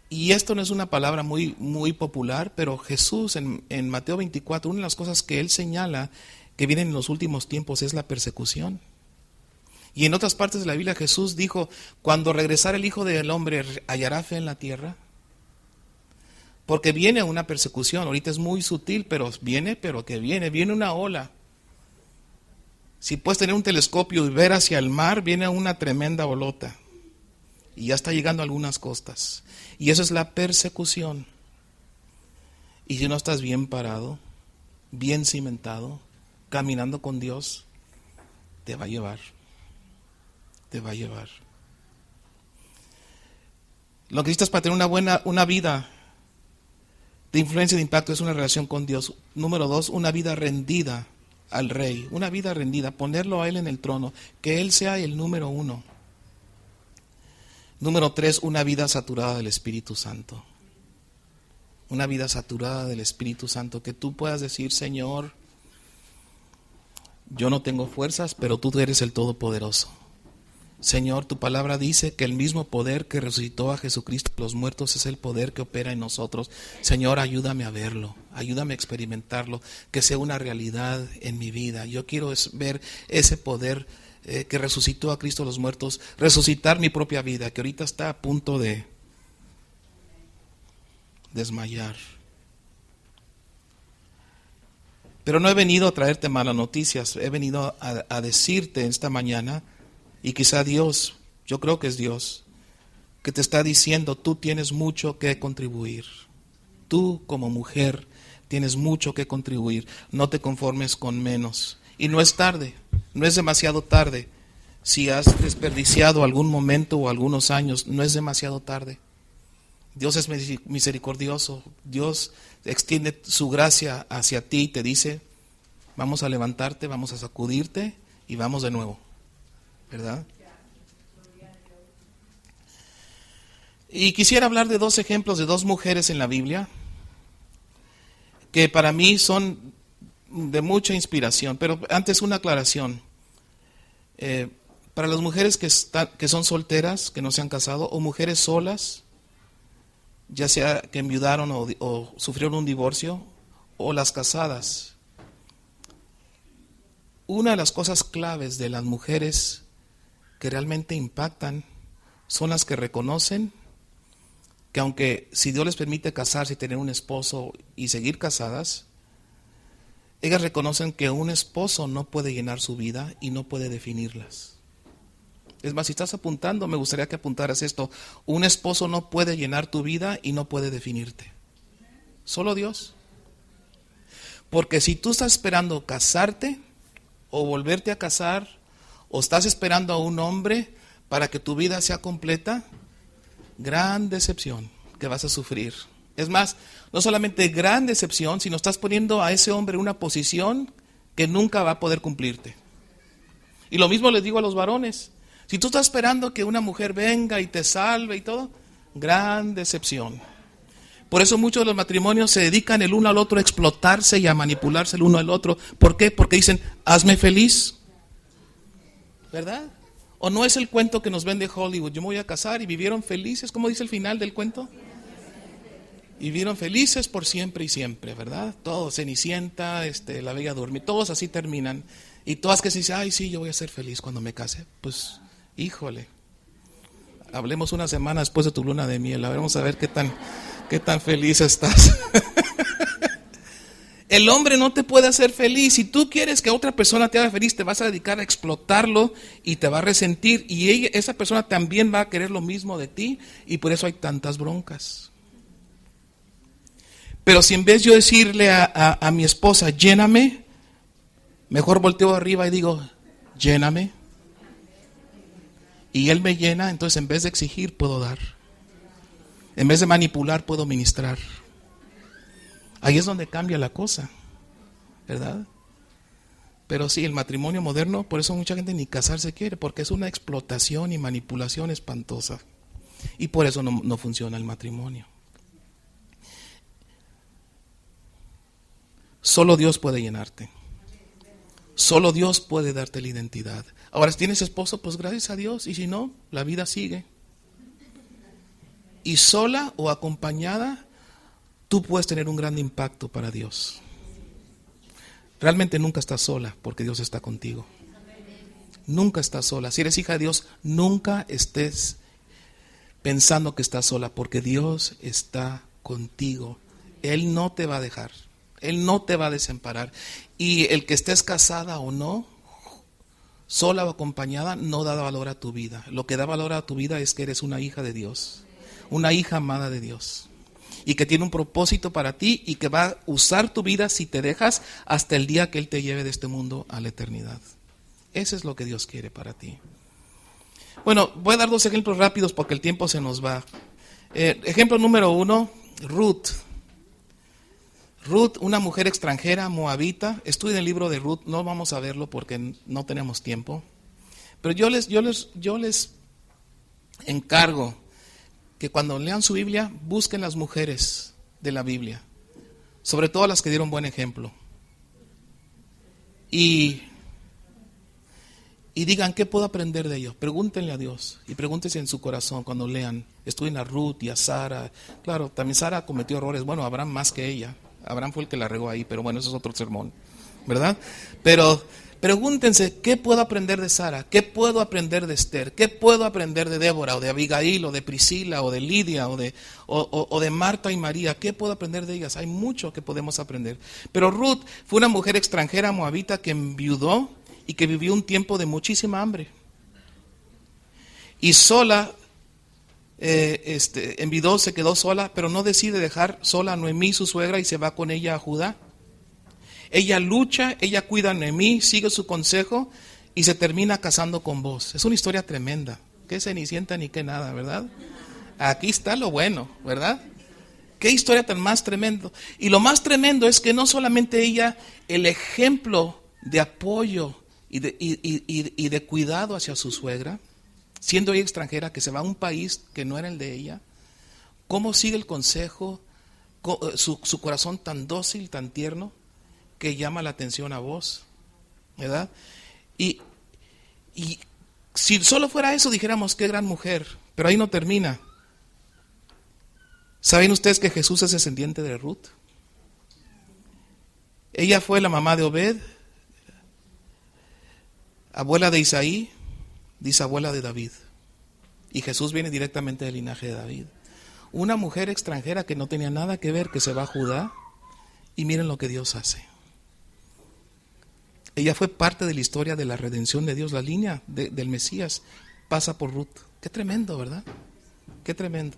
Y esto no es una palabra muy, muy popular, pero Jesús en Mateo 24, una de las cosas que Él señala que vienen en los últimos tiempos es la persecución. Y en otras partes de la Biblia Jesús dijo, cuando regresara el Hijo del Hombre, ¿hallará fe en la tierra? Porque viene una persecución, ahorita es muy sutil, pero viene una ola. Si puedes tener un telescopio y ver hacia el mar, viene una tremenda olota. Y ya está llegando a algunas costas. Y eso es la persecución. Y si no estás bien parado, bien cimentado, caminando con Dios, te va a llevar. Te va a llevar. Lo que necesitas para tener una vida de influencia y de impacto es una relación con Dios. Número 2, una vida rendida al Rey. Una vida rendida, ponerlo a Él en el trono, que Él sea el número 1. Número 3, una vida saturada del Espíritu Santo. Una vida saturada del Espíritu Santo, que tú puedas decir, Señor, yo no tengo fuerzas, pero tú eres el Todopoderoso. Señor, tu palabra dice que el mismo poder que resucitó a Jesucristo de los muertos es el poder que opera en nosotros. Señor, ayúdame a verlo, ayúdame a experimentarlo, que sea una realidad en mi vida. Yo quiero ver ese poder que resucitó a Cristo de los muertos, resucitar mi propia vida, que ahorita está a punto de desmayar. Pero no he venido a traerte malas noticias, he venido a decirte esta mañana, y quizá Dios, yo creo que es Dios, que te está diciendo, tú tienes mucho que contribuir. Tú como mujer tienes mucho que contribuir. No te conformes con menos. Y no es tarde, no es demasiado tarde. Si has desperdiciado algún momento o algunos años, no es demasiado tarde. Dios es misericordioso. Dios extiende su gracia hacia ti y te dice, vamos a levantarte, vamos a sacudirte y vamos de nuevo, ¿verdad? Y quisiera hablar de dos ejemplos de dos mujeres en la Biblia que para mí son de mucha inspiración, pero antes una aclaración. Para las mujeres que son solteras, que no se han casado, o mujeres solas, ya sea que enviudaron o sufrieron un divorcio, o las casadas, una de las cosas claves de las mujeres que realmente impactan son las que reconocen que aunque si Dios les permite casarse y tener un esposo y seguir casadas, ellas reconocen que un esposo no puede llenar su vida y no puede definirlas. Es más, si estás apuntando, me gustaría que apuntaras esto. Un esposo no puede llenar tu vida y no puede definirte. Solo Dios. Porque si tú estás esperando casarte o volverte a casar, o estás esperando a un hombre para que tu vida sea completa, gran decepción que vas a sufrir. Es más, no solamente gran decepción, sino estás poniendo a ese hombre en una posición que nunca va a poder cumplirte. Y lo mismo les digo a los varones. Si tú estás esperando que una mujer venga y te salve y todo, gran decepción. Por eso muchos de los matrimonios se dedican el uno al otro a explotarse y a manipularse el uno al otro. ¿Por qué? Porque dicen, hazme feliz. ¿Verdad? ¿O no es el cuento que nos vende Hollywood? Yo me voy a casar y vivieron felices. ¿Cómo dice el final del cuento? Y vivieron felices por siempre y siempre, ¿verdad? Todos, Cenicienta, la Bella Durmiente, todos así terminan. Y todas que se dicen, ay, sí, yo voy a ser feliz cuando me case. Pues, híjole, hablemos una semana después de tu luna de miel, vamos a ver qué tan feliz estás. El hombre no te puede hacer feliz. Si tú quieres que otra persona te haga feliz, te vas a dedicar a explotarlo y te va a resentir. Y esa persona también va a querer lo mismo de ti y por eso hay tantas broncas. Pero si en vez yo decirle a mi esposa, lléname, mejor volteo arriba y digo, lléname. Y él me llena, entonces en vez de exigir puedo dar. En vez de manipular puedo ministrar. Ahí es donde cambia la cosa, ¿verdad? Pero sí, el matrimonio moderno, por eso mucha gente ni casarse quiere, porque es una explotación y manipulación espantosa. Y por eso no funciona el matrimonio. Solo Dios puede llenarte. Solo Dios puede darte la identidad. Ahora, si tienes esposo, pues gracias a Dios. Y si no, la vida sigue. Y sola o acompañada, tú puedes tener un gran impacto para Dios. Realmente nunca estás sola, porque Dios está contigo. Nunca estás sola. Si eres hija de Dios, nunca estés pensando que estás sola, porque Dios está contigo. Él no te va a dejar. Él no te va a desamparar. Y el que estés casada o no, sola o acompañada, no da valor a tu vida. Lo que da valor a tu vida es que eres una hija de Dios, una hija amada de Dios, y que tiene un propósito para ti y que va a usar tu vida si te dejas hasta el día que Él te lleve de este mundo a la eternidad. Eso es lo que Dios quiere para ti. Bueno, voy a dar dos ejemplos rápidos porque el tiempo se nos va. Ejemplo número 1, Ruth. Ruth, una mujer extranjera, moabita. Estudia el libro de Ruth, no vamos a verlo porque no tenemos tiempo. Pero yo les encargo que cuando lean su Biblia, busquen las mujeres de la Biblia, sobre todo las que dieron buen ejemplo. Y digan, ¿qué puedo aprender de ellos? Pregúntenle a Dios y pregúntense en su corazón cuando lean. Estudien a Ruth y a Sara. Claro, también Sara cometió errores. Bueno, Abraham más que ella. Abraham fue el que la regó ahí, pero bueno, eso es otro sermón, ¿verdad? Pero pregúntense, ¿qué puedo aprender de Sara? ¿Qué puedo aprender de Esther? ¿Qué puedo aprender de Débora, o de Abigail, o de Priscila, o de Lidia, o de Marta y María? ¿Qué puedo aprender de ellas? Hay mucho que podemos aprender. Pero Ruth fue una mujer extranjera moabita que enviudó y que vivió un tiempo de muchísima hambre. Y sola, enviudó, se quedó sola, pero no decide dejar sola a Noemí, su suegra, y se va con ella a Judá. Ella lucha, ella cuida a Noemí, sigue su consejo y se termina casando con Boaz. Es una historia tremenda. Qué Cenicienta ni qué nada, ¿verdad? Aquí está lo bueno, ¿verdad? Qué historia tan más tremendo. Y lo más tremendo es que no solamente ella, el ejemplo de apoyo y de cuidado hacia su suegra, siendo ella extranjera, que se va a un país que no era el de ella, cómo sigue el consejo, su corazón tan dócil, tan tierno, que llama la atención a vos, ¿verdad? Y si solo fuera eso, dijéramos, qué gran mujer, pero ahí no termina. ¿Saben ustedes que Jesús es descendiente de Ruth? Ella fue la mamá de Obed, abuela de Isaí, bisabuela de David. Y Jesús viene directamente del linaje de David. Una mujer extranjera que no tenía nada que ver, que se va a Judá, y miren lo que Dios hace. Ella fue parte de la historia de la redención de Dios, la línea del Mesías pasa por Ruth. Qué tremendo, ¿verdad? Qué tremendo.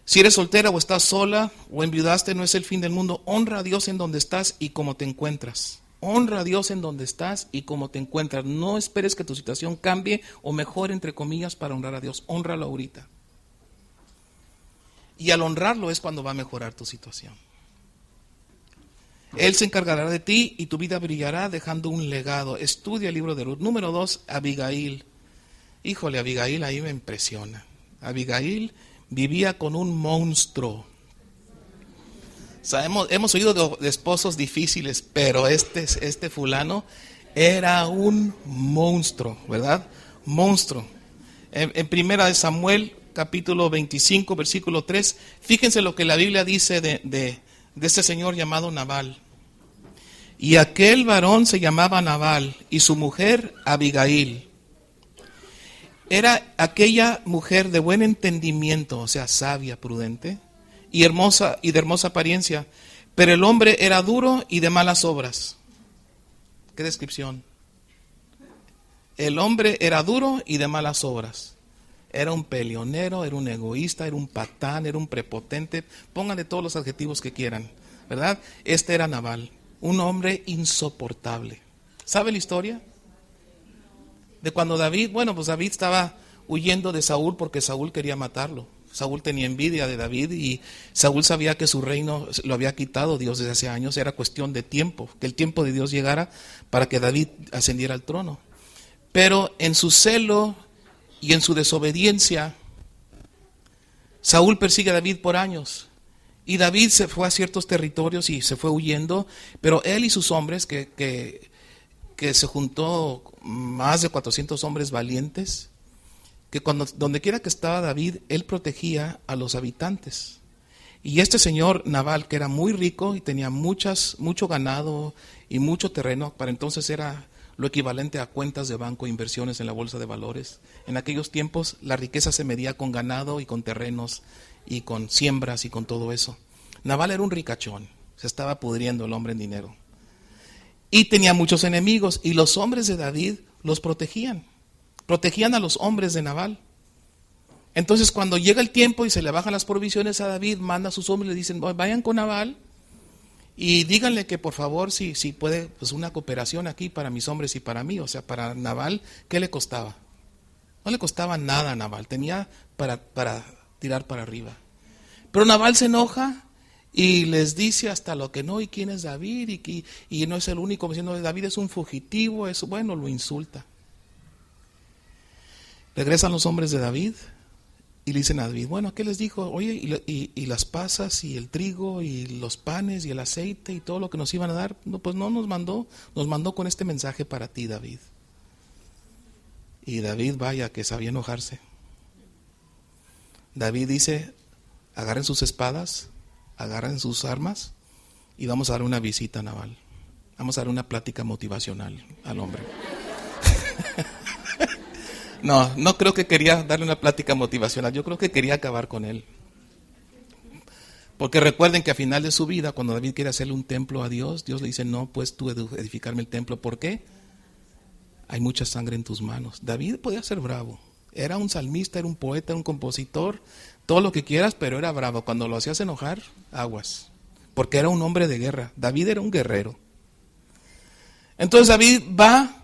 Si eres soltera o estás sola o enviudaste, no es el fin del mundo. Honra a Dios en donde estás y cómo te encuentras. Honra a Dios en donde estás y cómo te encuentras. No esperes que tu situación cambie o mejore, entre comillas, para honrar a Dios. Hónralo ahorita. Y al honrarlo es cuando va a mejorar tu situación. Él se encargará de ti y tu vida brillará dejando un legado. Estudia el libro de Ruth. Número 2, Abigail. Híjole, Abigail ahí me impresiona. Abigail vivía con un monstruo. Hemos oído de esposos difíciles, pero este fulano era un monstruo, ¿verdad? Monstruo. En primera de Samuel, capítulo 25, versículo 3, fíjense lo que la Biblia dice de este señor llamado Nabal. Y aquel varón se llamaba Nabal, y su mujer Abigail. Era aquella mujer de buen entendimiento, o sea, sabia, prudente, y hermosa y de hermosa apariencia, pero el hombre era duro y de malas obras. ¿Qué descripción? El hombre era duro y de malas obras. Era un peleonero, era un egoísta, era un patán, era un prepotente. Pónganle todos los adjetivos que quieran, ¿verdad? Este era Nabal, un hombre insoportable. ¿Sabe la historia? De cuando David estaba huyendo de Saúl porque Saúl quería matarlo. Saúl tenía envidia de David y Saúl sabía que su reino lo había quitado Dios desde hace años. Era cuestión de tiempo, que el tiempo de Dios llegara para que David ascendiera al trono. Pero en su celo y en su desobediencia, Saúl persigue a David por años. Y David se fue a ciertos territorios y se fue huyendo, pero él y sus hombres, que se juntó más de 400 hombres valientes, que donde quiera que estaba David, él protegía a los habitantes. Y este señor Nabal, que era muy rico y tenía mucho ganado y mucho terreno, para entonces era lo equivalente a cuentas de banco, inversiones en la bolsa de valores. En aquellos tiempos la riqueza se medía con ganado y con terrenos y con siembras y con todo eso. Nabal era un ricachón, se estaba pudriendo el hombre en dinero. Y tenía muchos enemigos, y los hombres de David los protegían a los hombres de Nabal. Entonces cuando llega el tiempo y se le bajan las provisiones a David, manda a sus hombres y le dicen, vayan con Nabal y díganle que por favor si puede, pues una cooperación aquí para mis hombres y para mí. O sea, para Nabal, ¿qué le costaba? No le costaba nada a Nabal, tenía para tirar para arriba. Pero Nabal se enoja y les dice hasta lo que no, y quién es David, y no es el único, diciendo David es un fugitivo, lo insulta. Regresan los hombres de David y le dicen a David, bueno, ¿qué les dijo? Oye, y las pasas y el trigo y los panes y el aceite y todo lo que nos iban a dar, no, pues no nos mandó con este mensaje para ti, David. Y David, vaya que sabía enojarse. David dice, agarren sus espadas, agarren sus armas y vamos a dar una visita a Nabal. Vamos a dar una plática motivacional al hombre. No creo que quería darle una plática motivacional, yo creo que quería acabar con él. Porque recuerden que a final de su vida, cuando David quiere hacerle un templo a Dios, Dios le dice, no puedes tú edificarme el templo. ¿Por qué? Hay mucha sangre en tus manos. David podía ser bravo, era un salmista, era un poeta, un compositor, todo lo que quieras, pero era bravo. Cuando lo hacías enojar, aguas, porque era un hombre de guerra. David era un guerrero. Entonces David va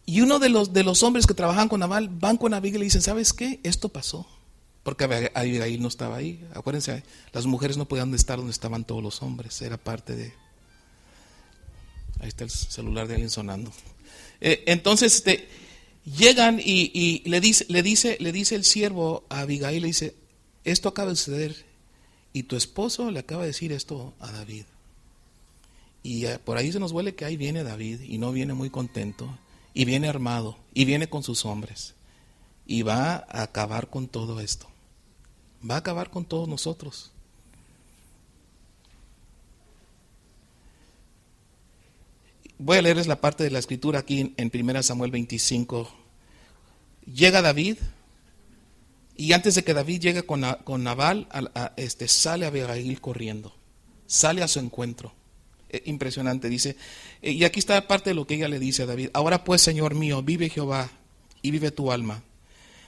Y uno de los hombres que trabajan con Nabal van con Abigail y le dicen, ¿sabes qué? Esto pasó. Porque Abigail no estaba ahí. Acuérdense, las mujeres no podían estar donde estaban todos los hombres. Era parte de... Ahí está el celular de alguien sonando. Entonces llegan y le dice el siervo a Abigail, le dice, esto acaba de suceder y tu esposo le acaba de decir esto a David. Y por ahí se nos huele que ahí viene David y no viene muy contento y viene armado y viene con sus hombres y va a acabar con todo esto. Va a acabar con todos nosotros. Voy a leerles la parte de la escritura aquí en 1 Samuel 25. Llega David y antes de que David llegue con Nabal, sale Abigail corriendo, sale a su encuentro. Impresionante, dice. Y aquí está parte de lo que ella le dice a David. Ahora pues, Señor mío, vive Jehová y vive tu alma,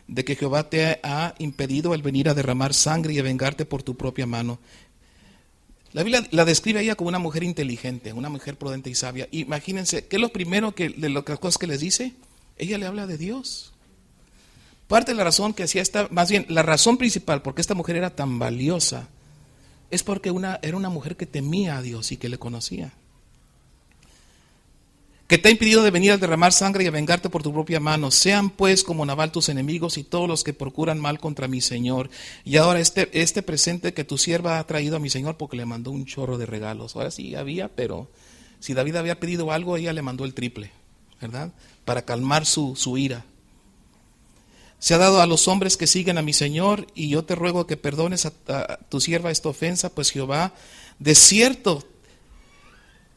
de que Jehová te ha impedido el venir a derramar sangre y a vengarte por tu propia mano. La Biblia la describe a ella como una mujer inteligente, una mujer prudente y sabia. Imagínense, ¿qué es lo primero de las cosas que les dice? Ella le habla de Dios. Parte de la razón que hacía esta, más bien, la razón principal por qué esta mujer era tan valiosa, es porque era una mujer que temía a Dios y que le conocía. Que te ha impedido de venir a derramar sangre y a vengarte por tu propia mano. Sean pues como Nabal tus enemigos y todos los que procuran mal contra mi Señor. Y ahora este presente que tu sierva ha traído a mi Señor, porque le mandó un chorro de regalos. Ahora sí había, pero si David había pedido algo, ella le mandó el triple, ¿verdad? Para calmar su ira. Se ha dado a los hombres que siguen a mi Señor, y yo te ruego que perdones a tu sierva esta ofensa, pues Jehová de cierto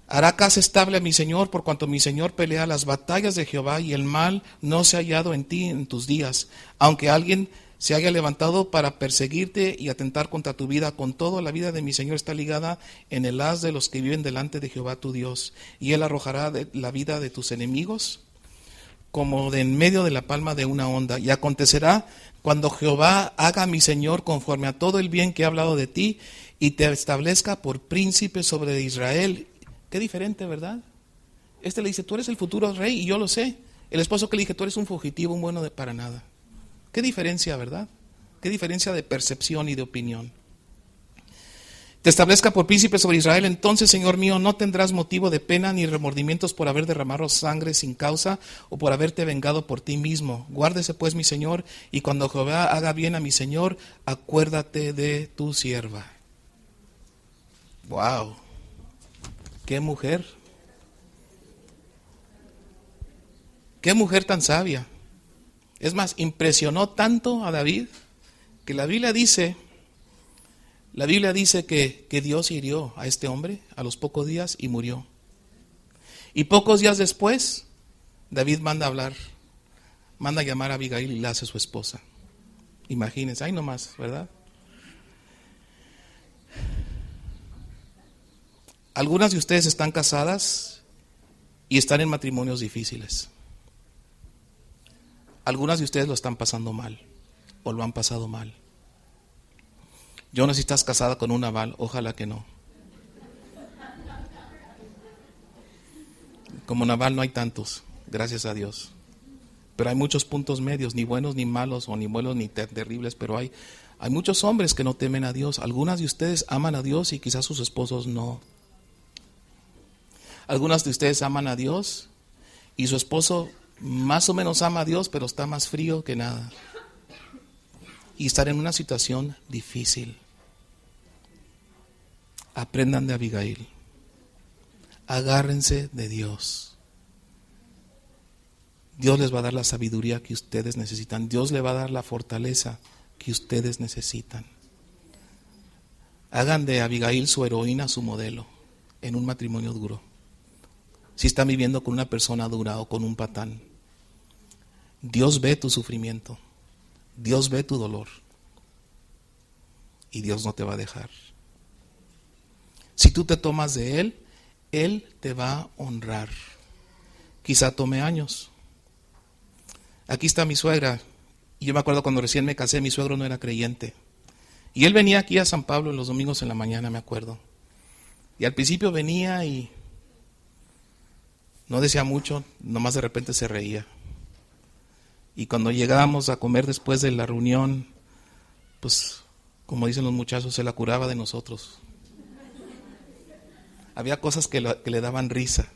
hará casa estable a mi Señor, por cuanto mi Señor pelea las batallas de Jehová, y el mal no se ha hallado en ti en tus días. Aunque alguien se haya levantado para perseguirte y atentar contra tu vida, con todo la vida de mi Señor está ligada en el haz de los que viven delante de Jehová tu Dios, y él arrojará la vida de tus enemigos como de en medio de la palma de una onda. Y acontecerá cuando Jehová haga a mi Señor conforme a todo el bien que ha hablado de ti, y te establezca por príncipe sobre Israel. Qué diferente, ¿verdad? Le dice, tú eres el futuro rey, y yo lo sé. El esposo que le dije, tú eres un fugitivo, un bueno para nada. Qué diferencia, ¿verdad? Qué diferencia de percepción y de opinión. Te establezca por príncipe sobre Israel, entonces, Señor mío, no tendrás motivo de pena ni remordimientos por haber derramado sangre sin causa o por haberte vengado por ti mismo. Guárdese pues mi Señor, y cuando Jehová haga bien a mi Señor, acuérdate de tu sierva. ¡Wow! ¡Qué mujer! ¡Qué mujer tan sabia! Es más, impresionó tanto a David que la Biblia dice que Dios hirió a este hombre a los pocos días y murió. Y pocos días después, David manda a llamar a Abigail y la hace su esposa. Imagínense, ahí nomás, ¿verdad? Algunas de ustedes están casadas y están en matrimonios difíciles. Algunas de ustedes lo están pasando mal o lo han pasado mal. Yo no sé si estás casada con un Nabal, ojalá que no. Como Nabal no hay tantos, gracias a Dios. Pero hay muchos puntos medios, ni buenos ni malos, o ni buenos ni terribles, pero hay muchos hombres que no temen a Dios. Algunas de ustedes aman a Dios y quizás sus esposos no. Algunas de ustedes aman a Dios y su esposo más o menos ama a Dios, pero está más frío que nada. Y estar en una situación difícil. Aprendan de Abigail. Agárrense de Dios. Dios les va a dar la sabiduría que ustedes necesitan. Dios les va a dar la fortaleza que ustedes necesitan. Hagan de Abigail su heroína, su modelo, en un matrimonio duro. Si están viviendo con una persona dura o con un patán, Dios ve tu sufrimiento. Dios ve tu dolor. Y Dios no te va a dejar. Si tú te tomas de Él, Él te va a honrar. Quizá tome años. Aquí está mi suegra. Y yo me acuerdo cuando recién me casé, mi suegro no era creyente. Y él venía aquí a San Pablo los domingos en la mañana, me acuerdo. Y al principio venía y No decía mucho, nomás de repente se reía. Y cuando llegábamos a comer después de la reunión, pues, como dicen los muchachos, se la curaba de nosotros. Había cosas que le daban risa.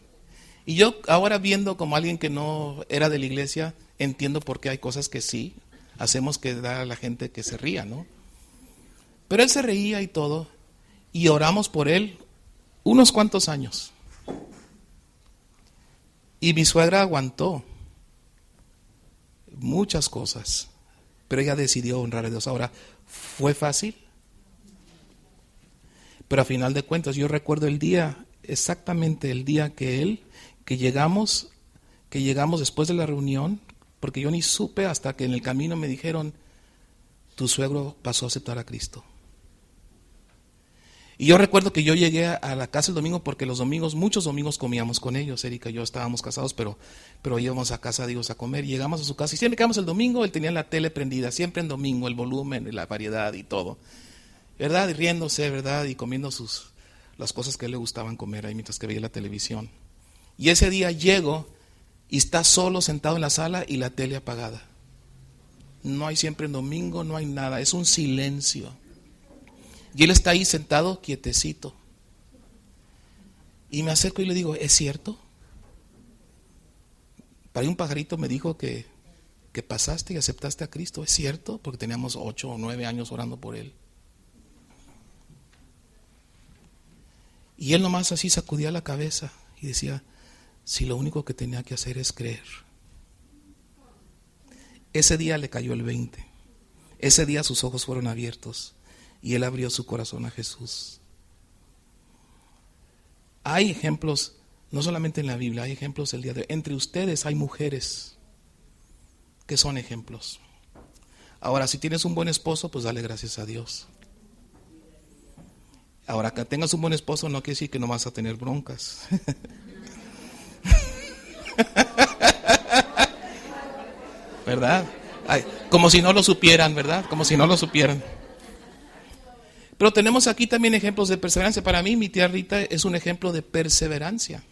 Y yo ahora viendo como alguien que no era de la iglesia, entiendo por qué hay cosas que sí hacemos que da a la gente que se ría, ¿no? Pero él se reía y todo, y oramos por él unos cuantos años. Y mi suegra aguantó muchas cosas, pero ella decidió honrar a Dios. Ahora, ¿fue fácil? Pero a final de cuentas, yo recuerdo el día, exactamente el día que llegamos después de la reunión, porque yo ni supe hasta que en el camino me dijeron, tu suegro pasó a aceptar a Cristo. Y yo recuerdo que yo llegué a la casa el domingo, porque los domingos, muchos domingos comíamos con ellos. Erika y yo estábamos casados, pero íbamos a casa de ellos a comer. Llegamos a su casa y siempre que íbamos el domingo, él tenía la tele prendida, siempre en domingo, el volumen, la variedad y todo. ¿Verdad? Y riéndose, ¿verdad? Y comiendo las cosas que le gustaban comer ahí mientras que veía la televisión. Y ese día llego y está solo sentado en la sala y la tele apagada. No hay siempre en domingo, no hay nada, es un silencio. Y él está ahí sentado, quietecito. Y me acerco y le digo, ¿es cierto? Para un pajarito me dijo que pasaste y aceptaste a Cristo. ¿Es cierto? Porque teníamos 8 o 9 años orando por él. Y él nomás así sacudía la cabeza y decía, si lo único que tenía que hacer es creer. Ese día le cayó el 20. Ese día sus ojos fueron abiertos. Y él abrió su corazón a Jesús. Hay ejemplos, no solamente en la Biblia, hay ejemplos el día de hoy. Entre ustedes hay mujeres que son ejemplos. Ahora, si tienes un buen esposo, pues dale gracias a Dios. Ahora, que tengas un buen esposo no quiere decir que no vas a tener broncas. ¿Verdad? Ay, como si no lo supieran, ¿verdad? Como si no lo supieran. Pero tenemos aquí también ejemplos de perseverancia. Para mí, mi tía Rita es un ejemplo de perseverancia.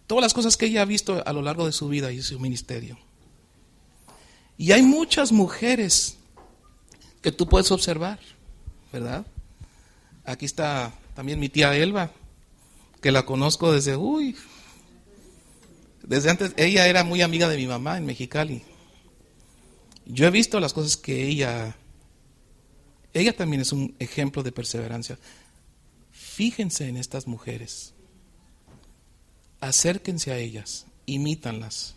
Todas las cosas que ella ha visto a lo largo de su vida y su ministerio. Y hay muchas mujeres que tú puedes observar, ¿verdad? Aquí está también mi tía Elba, que la conozco desde antes. Ella era muy amiga de mi mamá en Mexicali. Yo he visto las cosas que ella también es un ejemplo de perseverancia. Fíjense en estas mujeres. Acérquense a ellas, imítanlas.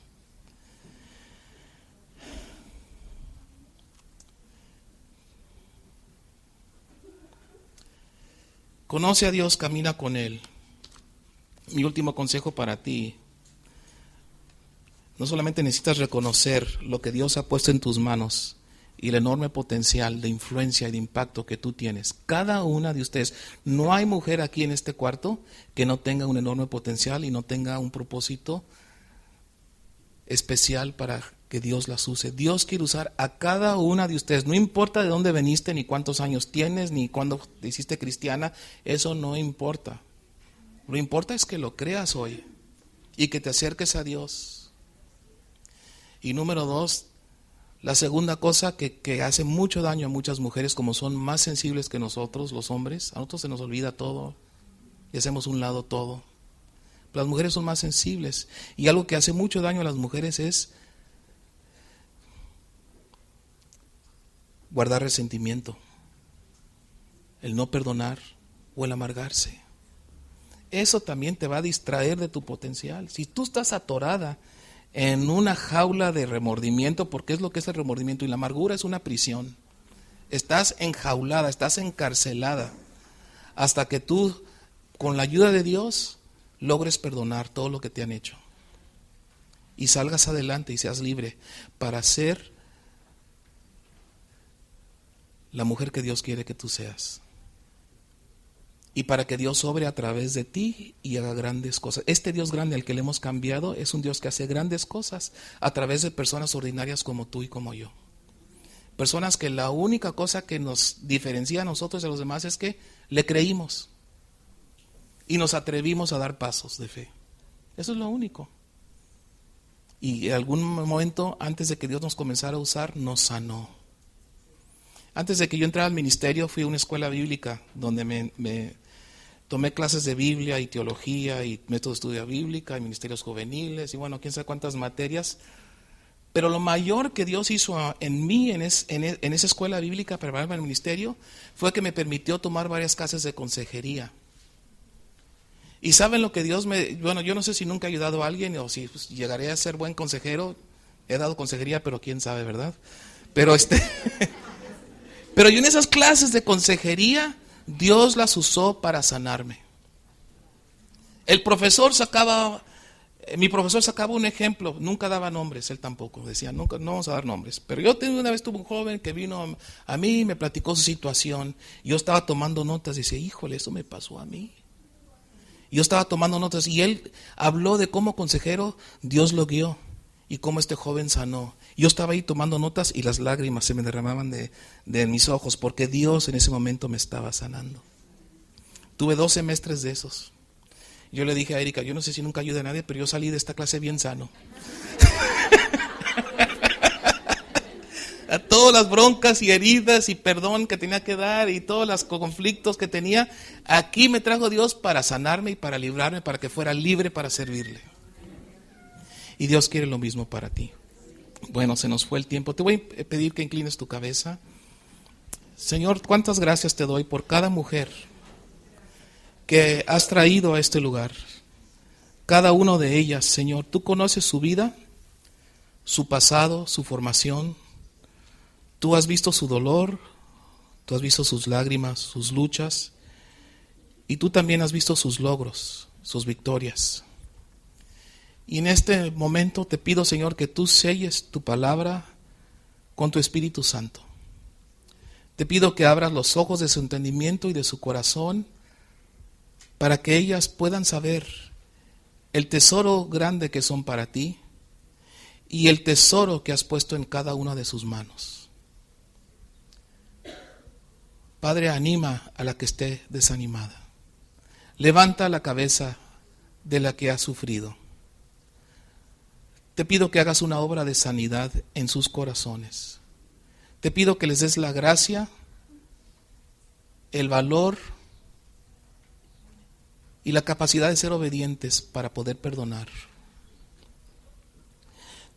Conoce a Dios, camina con Él. Mi último consejo para ti: no solamente necesitas reconocer lo que Dios ha puesto en tus manos y el enorme potencial de influencia y de impacto que tú tienes. Cada una de ustedes, no hay mujer aquí en este cuarto que no tenga un enorme potencial y no tenga un propósito especial para que Dios las use. Dios quiere usar a cada una de ustedes, no importa de dónde veniste, ni cuántos años tienes, ni cuándo te hiciste cristiana, eso no importa. Lo que importa es que lo creas hoy y que te acerques a Dios. Y número 2, la segunda cosa que hace mucho daño a muchas mujeres, como son más sensibles que nosotros, los hombres, a nosotros se nos olvida todo y hacemos un lado todo. Las mujeres son más sensibles, y algo que hace mucho daño a las mujeres es guardar resentimiento, el no perdonar o el amargarse. Eso también te va a distraer de tu potencial. Si tú estás atorada en una jaula de remordimiento, porque es lo que es el remordimiento, y la amargura es una prisión, estás enjaulada, estás encarcelada, hasta que tú, con la ayuda de Dios, logres perdonar todo lo que te han hecho y salgas adelante y seas libre para ser la mujer que Dios quiere que tú seas, y para que Dios obre a través de ti y haga grandes cosas. Este Dios grande al que le hemos cambiado es un Dios que hace grandes cosas a través de personas ordinarias como tú y como yo. Personas que la única cosa que nos diferencia a nosotros de los demás es que le creímos y nos atrevimos a dar pasos de fe. Eso es lo único. Y en algún momento, antes de que Dios nos comenzara a usar, nos sanó. Antes de que yo entrara al ministerio, fui a una escuela bíblica donde me tomé clases de Biblia y teología y método de estudio bíblica y ministerios juveniles y bueno, quién sabe cuántas materias. Pero lo mayor que Dios hizo en mí, en esa escuela bíblica para prepararme al ministerio, fue que me permitió tomar varias clases de consejería. Y saben lo que Dios bueno, yo no sé si nunca he ayudado a alguien o si pues, llegaré a ser buen consejero. He dado consejería, pero quién sabe, ¿verdad? Pero pero yo en esas clases de consejería, Dios las usó para sanarme. Mi profesor sacaba un ejemplo, nunca daba nombres, él tampoco, decía, nunca, no vamos a dar nombres. Pero yo una vez tuve un joven que vino a mí y me platicó su situación. Yo estaba tomando notas y decía, híjole, eso me pasó a mí. Yo estaba tomando notas y él habló de cómo consejero Dios lo guió y cómo este joven sanó. Yo estaba ahí tomando notas y las lágrimas se me derramaban de mis ojos porque Dios en ese momento me estaba sanando. Tuve 2 semestres de esos. Yo le dije a Erika, yo no sé si nunca ayude a nadie, pero yo salí de esta clase bien sano. A todas las broncas y heridas y perdón que tenía que dar y todos los conflictos que tenía, aquí me trajo Dios para sanarme y para librarme, para que fuera libre para servirle. Y Dios quiere lo mismo para ti. Bueno, se nos fue el tiempo. Te voy a pedir que inclines tu cabeza. Señor, cuántas gracias te doy por cada mujer que has traído a este lugar. Cada una de ellas, Señor, tú conoces su vida, su pasado, su formación. Tú has visto su dolor, tú has visto sus lágrimas, sus luchas, y tú también has visto sus logros, sus victorias. Y en este momento te pido, Señor, que tú selles tu palabra con tu Espíritu Santo. Te pido que abras los ojos de su entendimiento y de su corazón para que ellas puedan saber el tesoro grande que son para ti y el tesoro que has puesto en cada una de sus manos. Padre, anima a la que esté desanimada. Levanta la cabeza de la que ha sufrido. Te pido que hagas una obra de sanidad en sus corazones. Te pido que les des la gracia, el valor y la capacidad de ser obedientes para poder perdonar.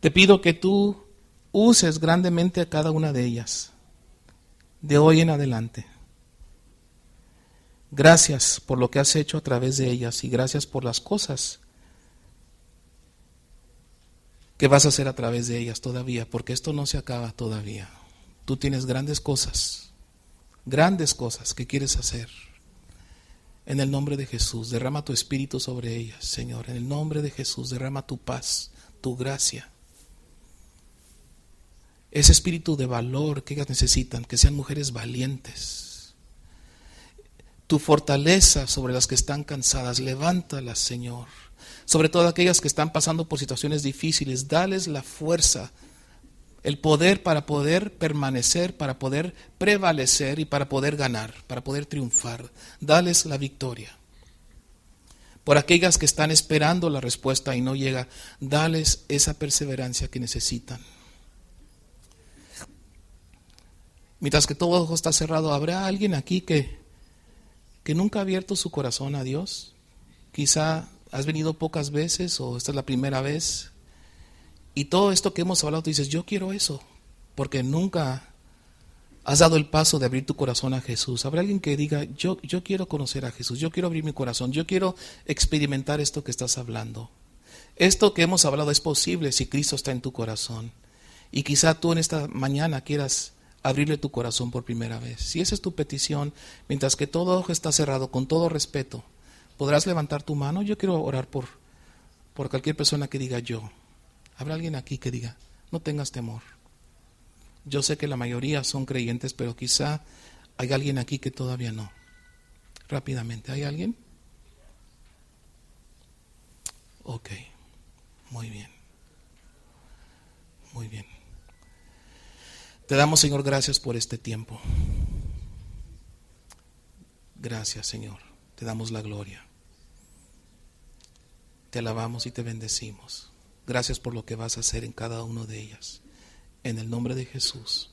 Te pido que tú uses grandemente a cada una de ellas, de hoy en adelante. Gracias por lo que has hecho a través de ellas y gracias por las cosas que vas a hacer a través de ellas todavía, porque esto no se acaba todavía. Tú tienes grandes cosas que quieres hacer. En el nombre de Jesús, derrama tu espíritu sobre ellas, Señor. En el nombre de Jesús, derrama tu paz, tu gracia. Ese espíritu de valor que ellas necesitan, que sean mujeres valientes. Tu fortaleza sobre las que están cansadas, levántalas, Señor. Sobre todo aquellas que están pasando por situaciones difíciles, dales la fuerza, el poder para poder permanecer, para poder prevalecer y para poder ganar, para poder triunfar. Dales la victoria. Por aquellas que están esperando la respuesta y no llega, dales esa perseverancia que necesitan. Mientras que todo ojo está cerrado, ¿habrá alguien aquí que nunca ha abierto su corazón a Dios? Quizá has venido pocas veces o esta es la primera vez. Y todo esto que hemos hablado, tú dices, yo quiero eso, porque nunca has dado el paso de abrir tu corazón a Jesús. Habrá alguien que diga, yo quiero conocer a Jesús, yo quiero abrir mi corazón, yo quiero experimentar esto que estás hablando. Esto que hemos hablado es posible si Cristo está en tu corazón. Y quizá tú en esta mañana quieras abrirle tu corazón por primera vez. Si esa es tu petición, mientras que todo ojo está cerrado, con todo respeto, podrás levantar tu mano. Yo quiero orar por cualquier persona que diga yo. Habrá alguien aquí que diga, no tengas temor. Yo sé que la mayoría son creyentes, pero quizá hay alguien aquí que todavía no. Rápidamente, ¿hay alguien? Ok, muy bien. Muy bien. Te damos, Señor, gracias por este tiempo. Gracias, Señor. Te damos la gloria. Te alabamos y te bendecimos. Gracias por lo que vas a hacer en cada una de ellas. En el nombre de Jesús.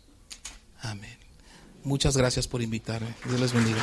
Amén. Muchas gracias por invitarme. Dios les bendiga.